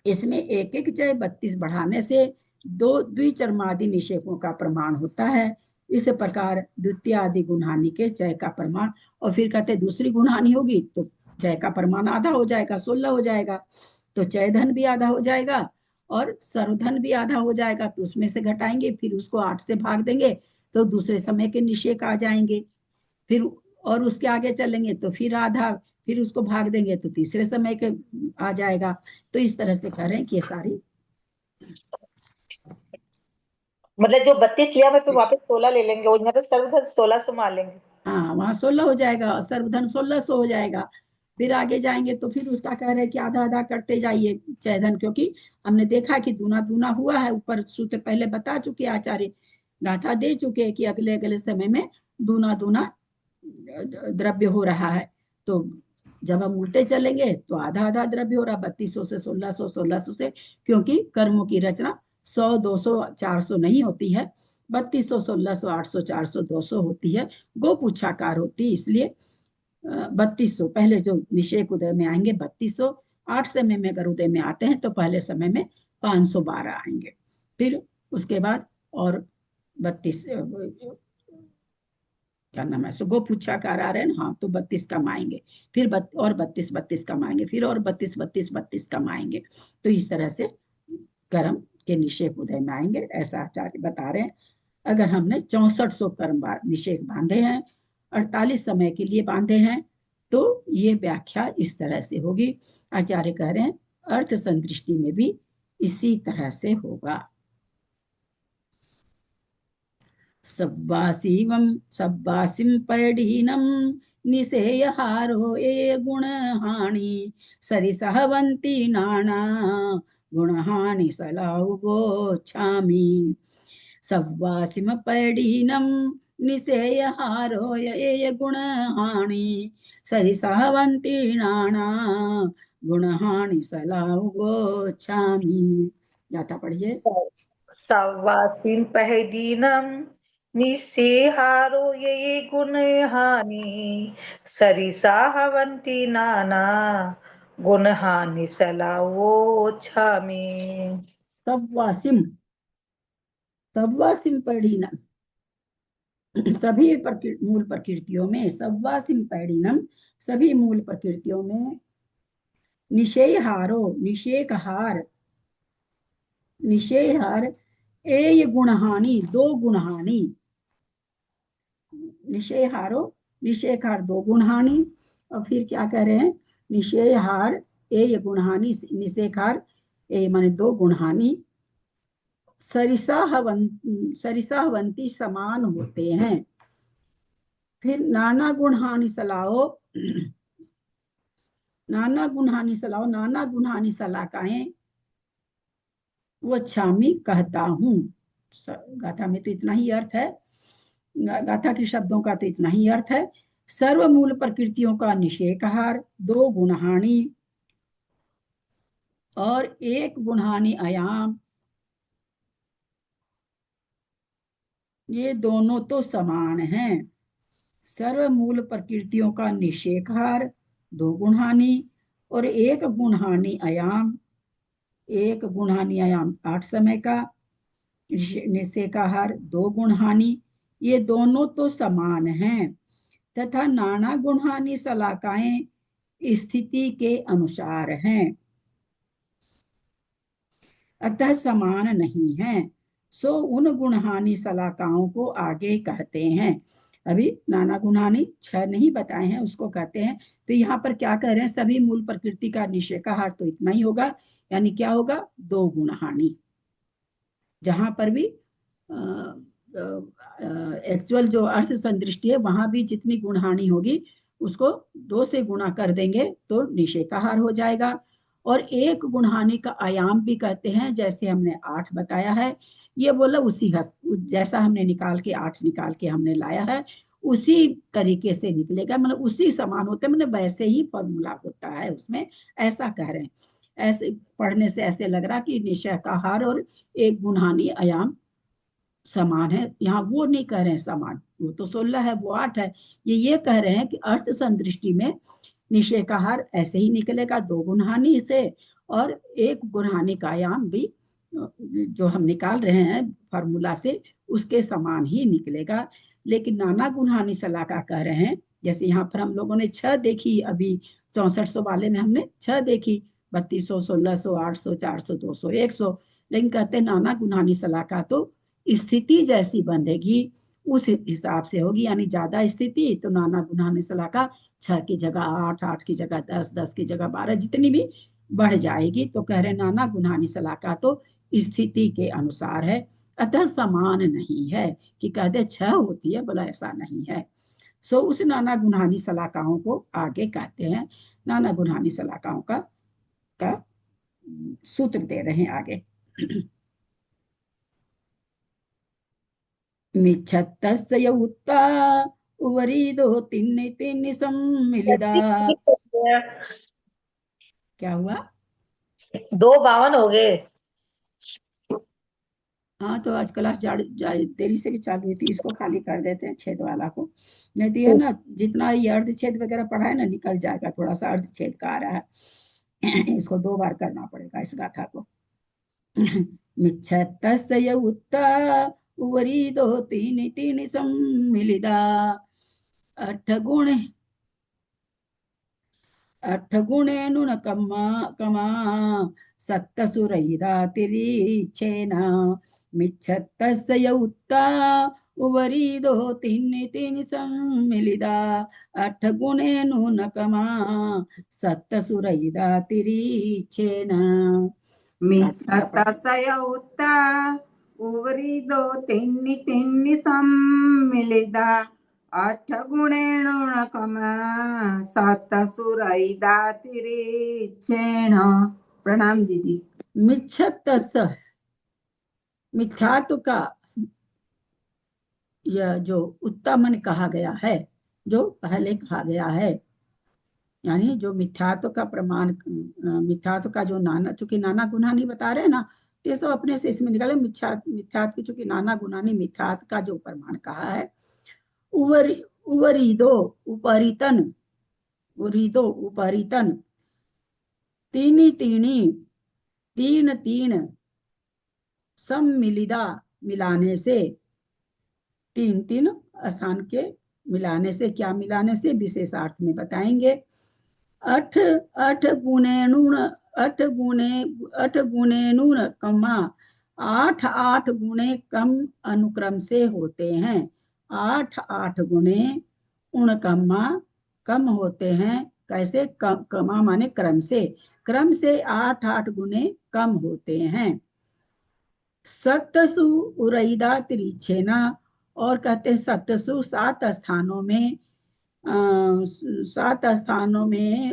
इसमें एक एक चय 32 बढ़ाने से 2 द्विचर्मादि निषेकों का प्रमाण होता है। इस प्रकार द्वितीय आदि गुणहानि के चय का प्रमाण, और फिर कहते दूसरी गुणहानि होगी तो चय का प्रमाण आधा हो जाएगा, 16 हो जाएगा, तो चय धन भी आधा हो जाएगा और सर्वधन भी आधा हो जाएगा। तो उसमें से घटाएंगे, फिर उसको 8 से भाग देंगे तो दूसरे समय के निषेक आ जाएंगे। फिर और उसके आगे चलेंगे तो फिर आधा, फिर उसको भाग देंगे तो तीसरे समय के आ जाएगा। तो इस तरह से कह रहे हैं कि ये सारी,
मतलब जो 32 लिया मैं फिर वापस 16 ले लेंगे, और यहाँ पे सर्वधन 1600 मान लेंगे।
हाँ, वहां 16 हो जाएगा और सर्वधन 1600 हो जाएगा। फिर आगे जाएंगे तो फिर उसका कह रहे हैं कि आधा आधा करते जाइए चय धन, क्योंकि हमने देखा कि दूना दूना हुआ है। ऊपर सूत्र पहले बता चुके आचार्य, गाथा दे चुके हैं कि अगले अगले समय में दूना दूना द्रव्य हो रहा है। तो जब हम उल्टे चलेंगे तो आधा आधा द्रव्य हो रहा, 3200 से 1600, 1600 से, क्योंकि कर्मों की रचना 100, 200, 400 नहीं होती है, 3200, 1600, 800, 400, 200 होती है, गो पूछाकार होती है। इसलिए 3200 पहले जो निषेक उदय में आएंगे 3200, 8 समय में अगर उदय में आते हैं तो पहले समय में 512 आएंगे। फिर उसके बाद और 32 क्या नाम है, सो गो पूछाकार आ रहे हैं, हाँ, तो 32 कम आएंगे। फिर और 32 कम आएंगे, फिर और 32 कम आएंगे। तो इस तरह से कर्म के निषेक उदय में आएंगे, ऐसा आचार्य बता रहे हैं। अगर हमने 6400 कर्म निषेक बांधे हैं, 48 समय के लिए बांधे हैं, तो ये व्याख्या इस तरह से होगी। आचार्य कह रहे हैं अर्थ संदृष्टि में भी इसी तरह से होगा। सब्वासिम पैढ़ीनम निसेयहारो ये गुण हानि सरिसहवंती नाना गुण हानि सलाहु गोच्छामि। सब्वासिम पैढ़ीनम निसेयहारो ये गुण हानि सरिसहवंती नाना गुण हानि सलाहु गोच्छामि। जाता पढ़िए।
सवासिन पहदीनम निसेहारो ये गुण हानि सरिसा हवंती नाना गुण हानि सलावो छामी।
सब्वासिम पैढ़ीनम, सभी मूल प्रकृतियों में, सब्वासिम पैढ़ीनम, सभी मूल प्रकृतियों में, निषेहारो, निषेकहार, निषेहार, ए गुणहानि, 2 गुणहानि, निषेहारो निषेकहार 2 गुणहानि। और फिर क्या कह रहे हैं, निषेहार ए गुणहानि, निषेखार ए माने 2 गुणहानि, सरिसाहवंती समान होते हैं। फिर नाना गुणहानि सलाहो, नाना गुणहानि सलाहो, नाना गुणहानि सलाकाएं वो छामी कहता हूँ। गाथा में तो इतना ही अर्थ है, गाथा के शब्दों का तो इतना ही अर्थ है। सर्वमूल प्रकृतियों का निषेकहार, 2 गुणहानि और 1 गुणहानि आयाम, ये दोनों तो समान हैं। सर्वमूल प्रकृतियों का निषेकहार, 2 गुणहानि और 1 गुणहानि आयाम, 1 गुणहानि आयाम 8 समय का, निषेकहार 2 गुणहानि, ये दोनों तो समान हैं। तथा नाना गुणहानि सलाकाएं स्थिति के अनुसार हैं, अतः समान नहीं है। सो उन गुणहानि सलाकाओं को आगे कहते हैं। अभी नाना गुणहानि 6 नहीं बताए हैं, उसको कहते हैं। तो यहाँ पर क्या कह रहे हैं, सभी मूल प्रकृति का निषेकाहार तो इतना ही होगा, यानी क्या होगा, 2 गुणहानि। जहां पर भी एक्चुअल जो अर्थ संदृष्टि है, वहां भी जितनी गुणहानि होगी उसको 2 से गुणा कर देंगे तो निषेकाहार हो जाएगा। और 1 गुणहानि का आयाम भी कहते हैं, जैसे हमने 8 बताया है, ये बोला उसी जैसा हमने निकाल के 8 निकाल के हमने लाया है, उसी तरीके से निकलेगा, मतलब उसी समान होते हैं, मतलब वैसे ही फॉर्मूला होता है उसमें, ऐसा कह रहे हैं। ऐसे पढ़ने से ऐसे लग रहा कि निषेकाहार और 1 गुणहानि आयाम समान है। यहाँ वो नहीं कह रहे हैं समान, वो तो 16 है, वो 8 है। ये कह रहे हैं कि अर्थ संदृष्टि में निषेकाहार ऐसे ही निकलेगा 2 गुणहानि से, और 1 गुणहानि का आयाम भी जो हम निकाल रहे हैं फॉर्मूला से, उसके समान ही निकलेगा। लेकिन नाना गुणहानि सलाका कह रहे हैं, जैसे यहाँ पर हम लोगों ने 6 देखी, अभी 6400 वाले में हमने 6 देखी, 3200, 1600, 800, 400, 200, 100। लेकिन कहते हैं नाना गुणहानि सलाका तो स्थिति जैसी बंधेगी उस हिसाब से होगी, यानी ज्यादा स्थिति तो नाना गुणहानि सलाका 6 की जगह 8, 8 की जगह 10, 10 की जगह 12, जितनी भी बढ़ जाएगी। तो कह रहे नाना गुणहानि सलाका तो स्थिति के अनुसार है, अतः समान नहीं है कि कहते 6 होती है, बोला ऐसा नहीं है। सो उस नाना गुणहानि सलाकाओं को आगे कहते हैं। नाना गुणहानि सलाकाओं का सूत्र दे रहे हैं आगे। मिच्छत्तस्य उत्ता उवरीदो तिन्नि तिन्नि सम्मिलिदा। क्या हुआ?
2:52 हो गए।
हाँ, तो आज क्लास देरी से भी चालू हुई थी, इसको खाली कर देते हैं छेद वाला को, नहीं तो ये ना जितना ये अर्ध छेद वगैरह पढ़ा है ना निकल जाएगा, थोड़ा सा अर्ध छेद का आ रहा है, इसको 2 बार करना पड़ेगा इस गाथा को। मिच्छत्तस्य उत्ता उवरीदो तिन्नि तिन्नि सम्मिलिदा। 8 गुणे नुन कमा सत्तसुरैदा तिरीच्छेन। मिच्छत्तस्य उत्ता उवरीदो तिन्नि तिन्नि सम्मिलिदा। 8 गुणे नुन कमा सत्तसुरैदा तिरीच्छेन।
मिच्छत्तस्य उत्ता उवरीदो तिन्नि तिन्नि सम्मिलिदा। 8 गुणेणुणकम सत्तसुरैदा तिरीच्छेन। प्रणाम दीदी।
मिच्छत्तस्य, मिथ्यात्व का यह जो उत्तमन कहा गया है, जो पहले कहा गया है, यानी जो मिथ्यात्व का प्रमाण, मिथ्यात्व का जो नाना, चूंकि नाना गुणहानि बता रहे हैं ना, तो ये सब अपने से इसमें निकाले। मिथ्यात्व चूंकि नाना गुणहानि मिथ्यात्व का जो प्रमाण कहा है। उवरीदो उपरितन, उरीदो उपरितन, तीनी तीनी, 3 3 सम्मिलिदा, मिलाने से, 3 3 स्थान के मिलाने से, क्या मिलाने से विशेषार्थ में बताएंगे। 8 गुणे नून कमा, 8 गुणे कम अनुक्रम से होते हैं। 8 गुणे उणकम्मा कम होते हैं कैसे? कमा माने क्रम से 8 गुने कम होते हैं। सत्सु उरईदा त्रिछेना, और कहते हैं सत्सु 7 स्थानों में, 7 स्थानों में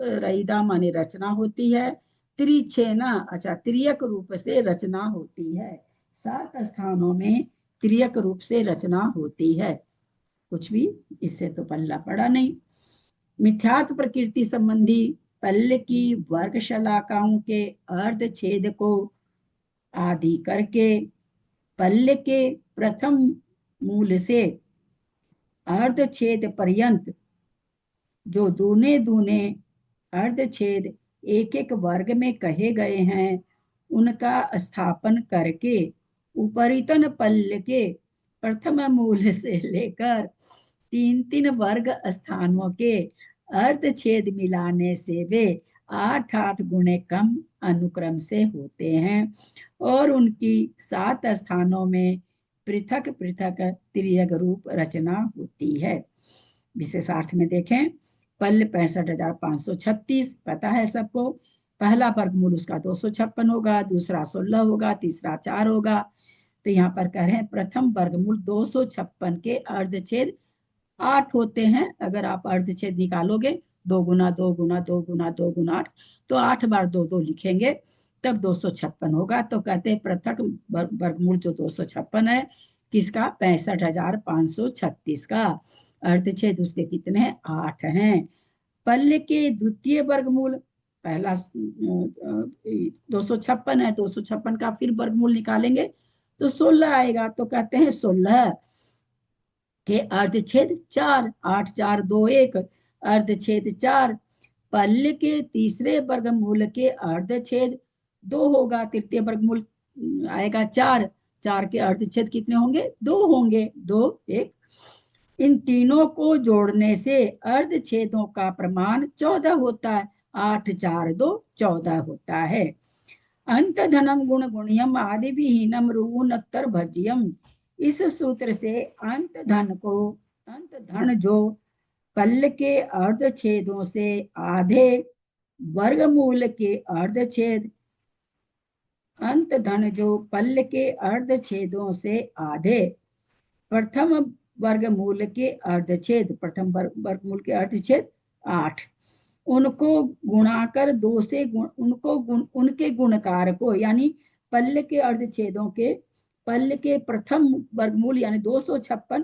रईदा माने रचना होती है। त्रिछेना, अच्छा, त्रियक रूप से रचना होती है। 7 स्थानों में त्रियक रूप से रचना होती है। कुछ भी इससे तो पल्ला पड़ा नहीं। मिथ्यात्व प्रकृति संबंधी पल्ल की वर्ग शलाकाओं के अर्ध छेद को आदि करके पल्ल के प्रथम मूल से अर्ध छेद पर्यंत जो दूने दूने अर्ध छेद एक एक वर्ग में कहे गए हैं, उनका स्थापन करके उपरितन पल्ल के प्रथम मूल से लेकर 3-3 वर्ग स्थानों के अर्ध छेद मिलाने से वे 8-8 गुणे कम अनुक्रम से होते हैं, और उनकी 7 स्थानों में पृथक पृथक त्रियक रूप रचना होती है। विशेषार्थ में देखें, पल्ल 65,536 पता है सबको। पहला वर्गमूल उसका 256 होगा, दूसरा 16 होगा, तीसरा 4 होगा। तो यहाँ पर कह रहे हैं प्रथम वर्गमूल 256 के अर्धछेद 8 होते हैं। अगर आप अर्धछेद निकालोगे 2 गुना 2 गुना 2 गुना 2 गुना 8, तो 8 बार 2 2 लिखेंगे तब 256 होगा। तो कहते हैं प्रथम वर्गमूल जो 256 है किसका? 65,536 का। अर्धछेद उसके कितने हैं? 8 हैं। पल्ल के द्वितीय वर्गमूल, पहला 256 है, 256 का फिर वर्गमूल निकालेंगे तो 16 आएगा। तो कहते हैं 16 के अर्धछेद 4, 8 4 2 1, अर्धछेद 4। पल्ल के तीसरे वर्गमूल के अर्धछेद 2 होगा, तृतीय वर्गमूल आएगा 4, 4 के अर्धछेद कितने होंगे? 2 होंगे, 2 1। इन तीनों को जोड़ने से अर्धछेदों का प्रमाण 14 होता है। 8 4 2 14 होता है। अंत धनम गुण गुणियम आदि विहीनम रुनत्तर भज्यम, इस सूत्र से अंत धन जो पल्ल के अर्धछेदों से आधे वर्गमूल के अर्धछेद, अंत धन जो पल्ल के अर्धछेदों से आधे प्रथम वर्गमूल के अर्धछेद, प्रथम वर्गमूल के अर्धछेद 8, उनको गुणाकर 2 से उनके गुणकार को, यानी पल्ल के अर्धछेदों के पल्ल के प्रथम वर्गमूल यानी 256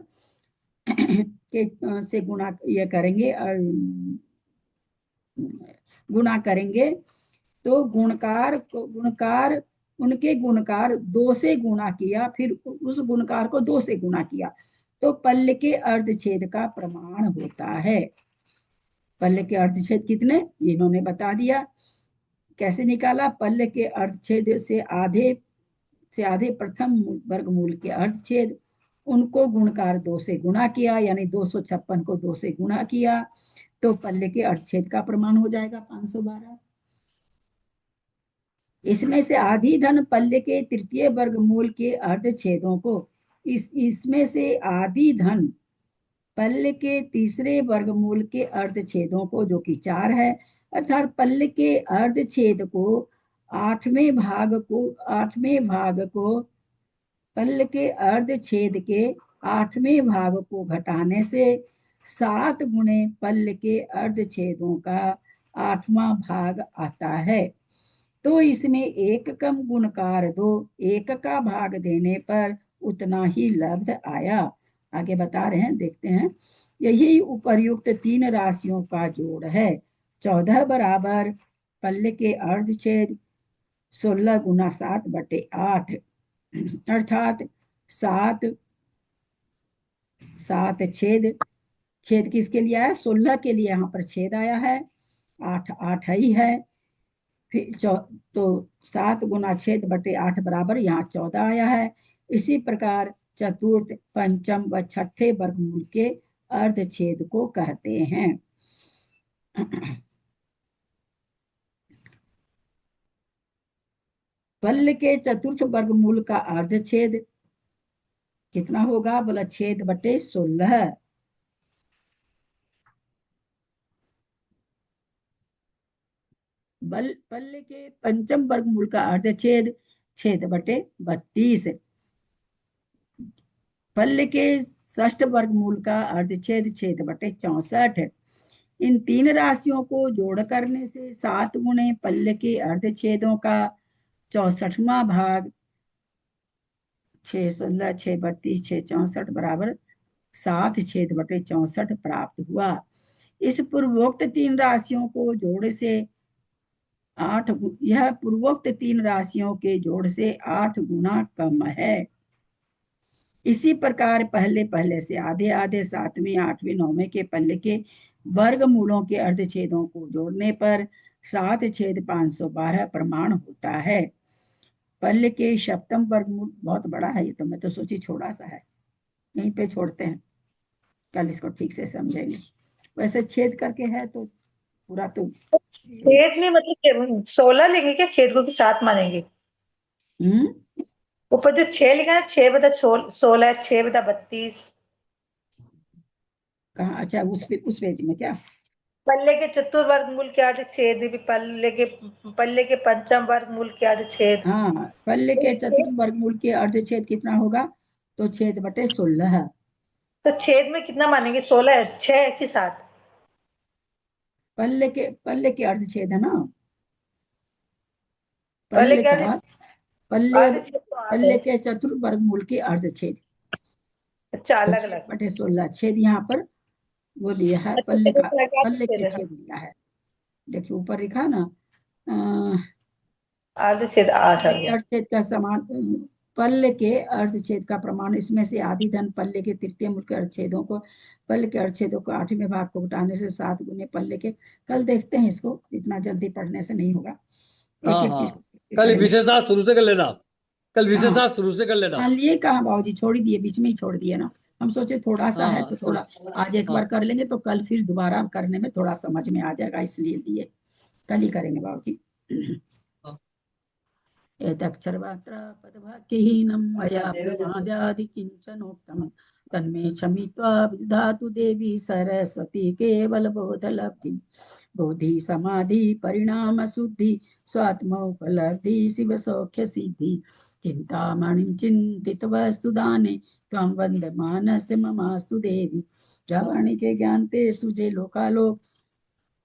के से गुणा ये करेंगे, गुणा करेंगे तो गुणकार उनके गुणकार 2 से गुणा किया, फिर उस गुणकार को 2 से गुणा किया, तो पल्ल के अर्धछेद का प्रमाण होता है। पल्ल के अर्धछेद कितने? इन्होंने बता दिया। कैसे निकाला? पल्ल के अर्धछेद से आधे प्रथम वर्गमूल के अर्धछेद, उनको गुणकार 2 से गुणा किया, यानी 256 को 2 से गुणा किया, तो पल्ल के अर्धछेद का प्रमाण हो जाएगा 512। इसमें से आधी धन पल्ल के तृतीय वर्गमूल के अर्धछेदों को, इसमें से आधी धन पल्ल के तीसरे वर्गमूल के अर्धछेदों को, जो कि 4 है, अर्थात पल्ल के अर्धछेद को 8वें भाग को पल्ल के अर्धछेद के 8वें भाग को घटाने से 7 गुणे पल्ल के अर्धछेदों का 8वां भाग आता है। तो इसमें 1 कम गुणकार 2, 1 का भाग देने पर उतना ही लब्ध आया। आगे बता रहे हैं, देखते हैं। यही उपर्युक्त 3 राशियों का जोड़ है। 14 बराबर पल्ल के अर्धछेद 16 गुना 7/8, अर्थात 7 छेद किसके लिए आया? 16 के लिए यहाँ पर छेद आया है, 8 ही है। फिर तो 7 गुना 6/8 बराबर यहाँ 14 आया है। इसी प्रकार चतुर्थ, पंचम व छठे वर्गमूल के अर्धछेद को कहते हैं। पल्ल के चतुर्थ वर्गमूल का अर्धछेद कितना होगा? बोला छेद/16। पल्ले के पंचम वर्गमूल का अर्धछेद छेद बटे 32। पल्ले के षष्ठ वर्गमूल का अर्धछेद छेद बटे 64। इन तीन राशियों को जोड़ करने से 7 गुणे पल्ले के अर्धछेदों का 64वां भाग 6 16 6 32 6 64 बराबर 7 छेद बटे 64 प्राप्त हुआ। इस पूर्वोक्त तीन राशियों को जोड़ से 8 यह पूर्वोक्त तीन राशियों के जोड़ से 8 गुना कम है। इसी प्रकार पहले पहले से आधे आधे 7वें 8वें 9वें के पल्ले के वर्गमूलों के अर्धछेदों को जोड़ने पर 7 छेद 512 प्रमाण होता है। पल्ले के सप्तम वर्गमूल बहुत बड़ा है, ये तो मैं तो सोची छोटा सा है, यहीं पे छोड़ते हैं, कल इसको ठीक से समझेंगे। वैसे छेद करके है तो पूरा तो
छेद में मतलब 16 लेंगे क्या छेद को कि 7 मानेंगे? ऊपर जो 6 लिखा है 6 बटा 16 6 बटा 32।
कहाँ? अच्छा उस पेज में क्या?
पल्ले के चतुर्वर्गमूल के अर्धछेद भी पल्ले के पंचम वर्गमूल के अर्धछेद।
हाँ, पल्ले के चतुर्थ वर्गमूल के अर्धछेद कितना होगा? तो छेद बटे 16।
तो छेद में कितना मानेंगे? 16 6 के साथ
पल्ले के अर्धछेद है ना,
पल्ले
पल्ले
के
का पल्ले के चतुर्थ वर्गमूल के अर्धछेद।
अच्छा अलग अलग
बटे 16 छेद यहाँ पर वो लिया है, पल्ले के छेद लिया है। देखिए ऊपर लिखा ना
अर्धछेद 8
अर्धछेद का समान पल्ले के अर्धछेद का प्रमाण, इसमें से आदि धन पल्ले के तृतीय मूल के अर्धछेदों को पल्ले के अर्धछेदों को 8वें भाग को घटाने से 7 गुने पल्ले के। कल देखते हैं इसको, इतना जल्दी पढ़ने से नहीं होगा। एक चीज
कल विशेषार्थ शुरू से कर लेना, कल विशेषार्थ शुरू से कर लेना।
हाँ लिए कहाँ बाबूजी, छोड़ दिए, बीच में ही छोड़ दिए ना। हम सोचे थोड़ा सा है तो थोड़ा आज एक बार कर लेंगे तो कल फिर दोबारा करने में थोड़ा समझ में आ जाएगा, इसलिए लिए कल ही करेंगे बाबूजी। एतक्षरमात्रा पदभाग्यहीनं मया प्रमादादि किंचनोक्तम् तन्मे क्षमित्वा विधातु देवी सरस्वती केवलबोधलब्धिं। बोधि समाधि परिणाम शुद्धि स्वात्मोपलब्धि शिव सौख्य सिद्धि। चिंतामणिं चिंतित वस्तु दाने त्वं वन्दमानस्य ममास्तु देवी। जावाणी के ज्ञान ते सुजे लोकालोक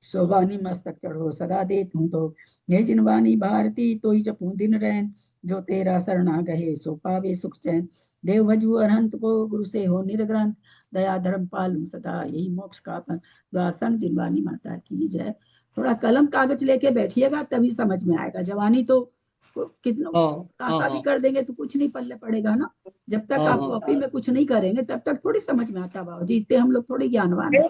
सोबानी मस्तक चढ़ो सदा दे तू तो। ये जिनवानी भारती तो ही जपू दिन रैन जो तेरा शरणा गहे सो पावे सुख चैन। देव भजू अरहंत को गुरु से हो निर्ग्रंथ दया धर्म पालू सदा यही मोक्ष का पन। द्वासन जिनवानी माता की जय। थोड़ा कलम कागज लेके बैठिएगा तभी समझ में आएगा। जवानी तो कितना काका भी कर देंगे तो कुछ नहीं पल्ले पड़ेगा ना। जब तक आप कॉपी में कुछ नहीं करेंगे तब तक थोड़ी समझ में आता बाबूजी, इतने हम लोग थोड़ी ज्ञानवान है।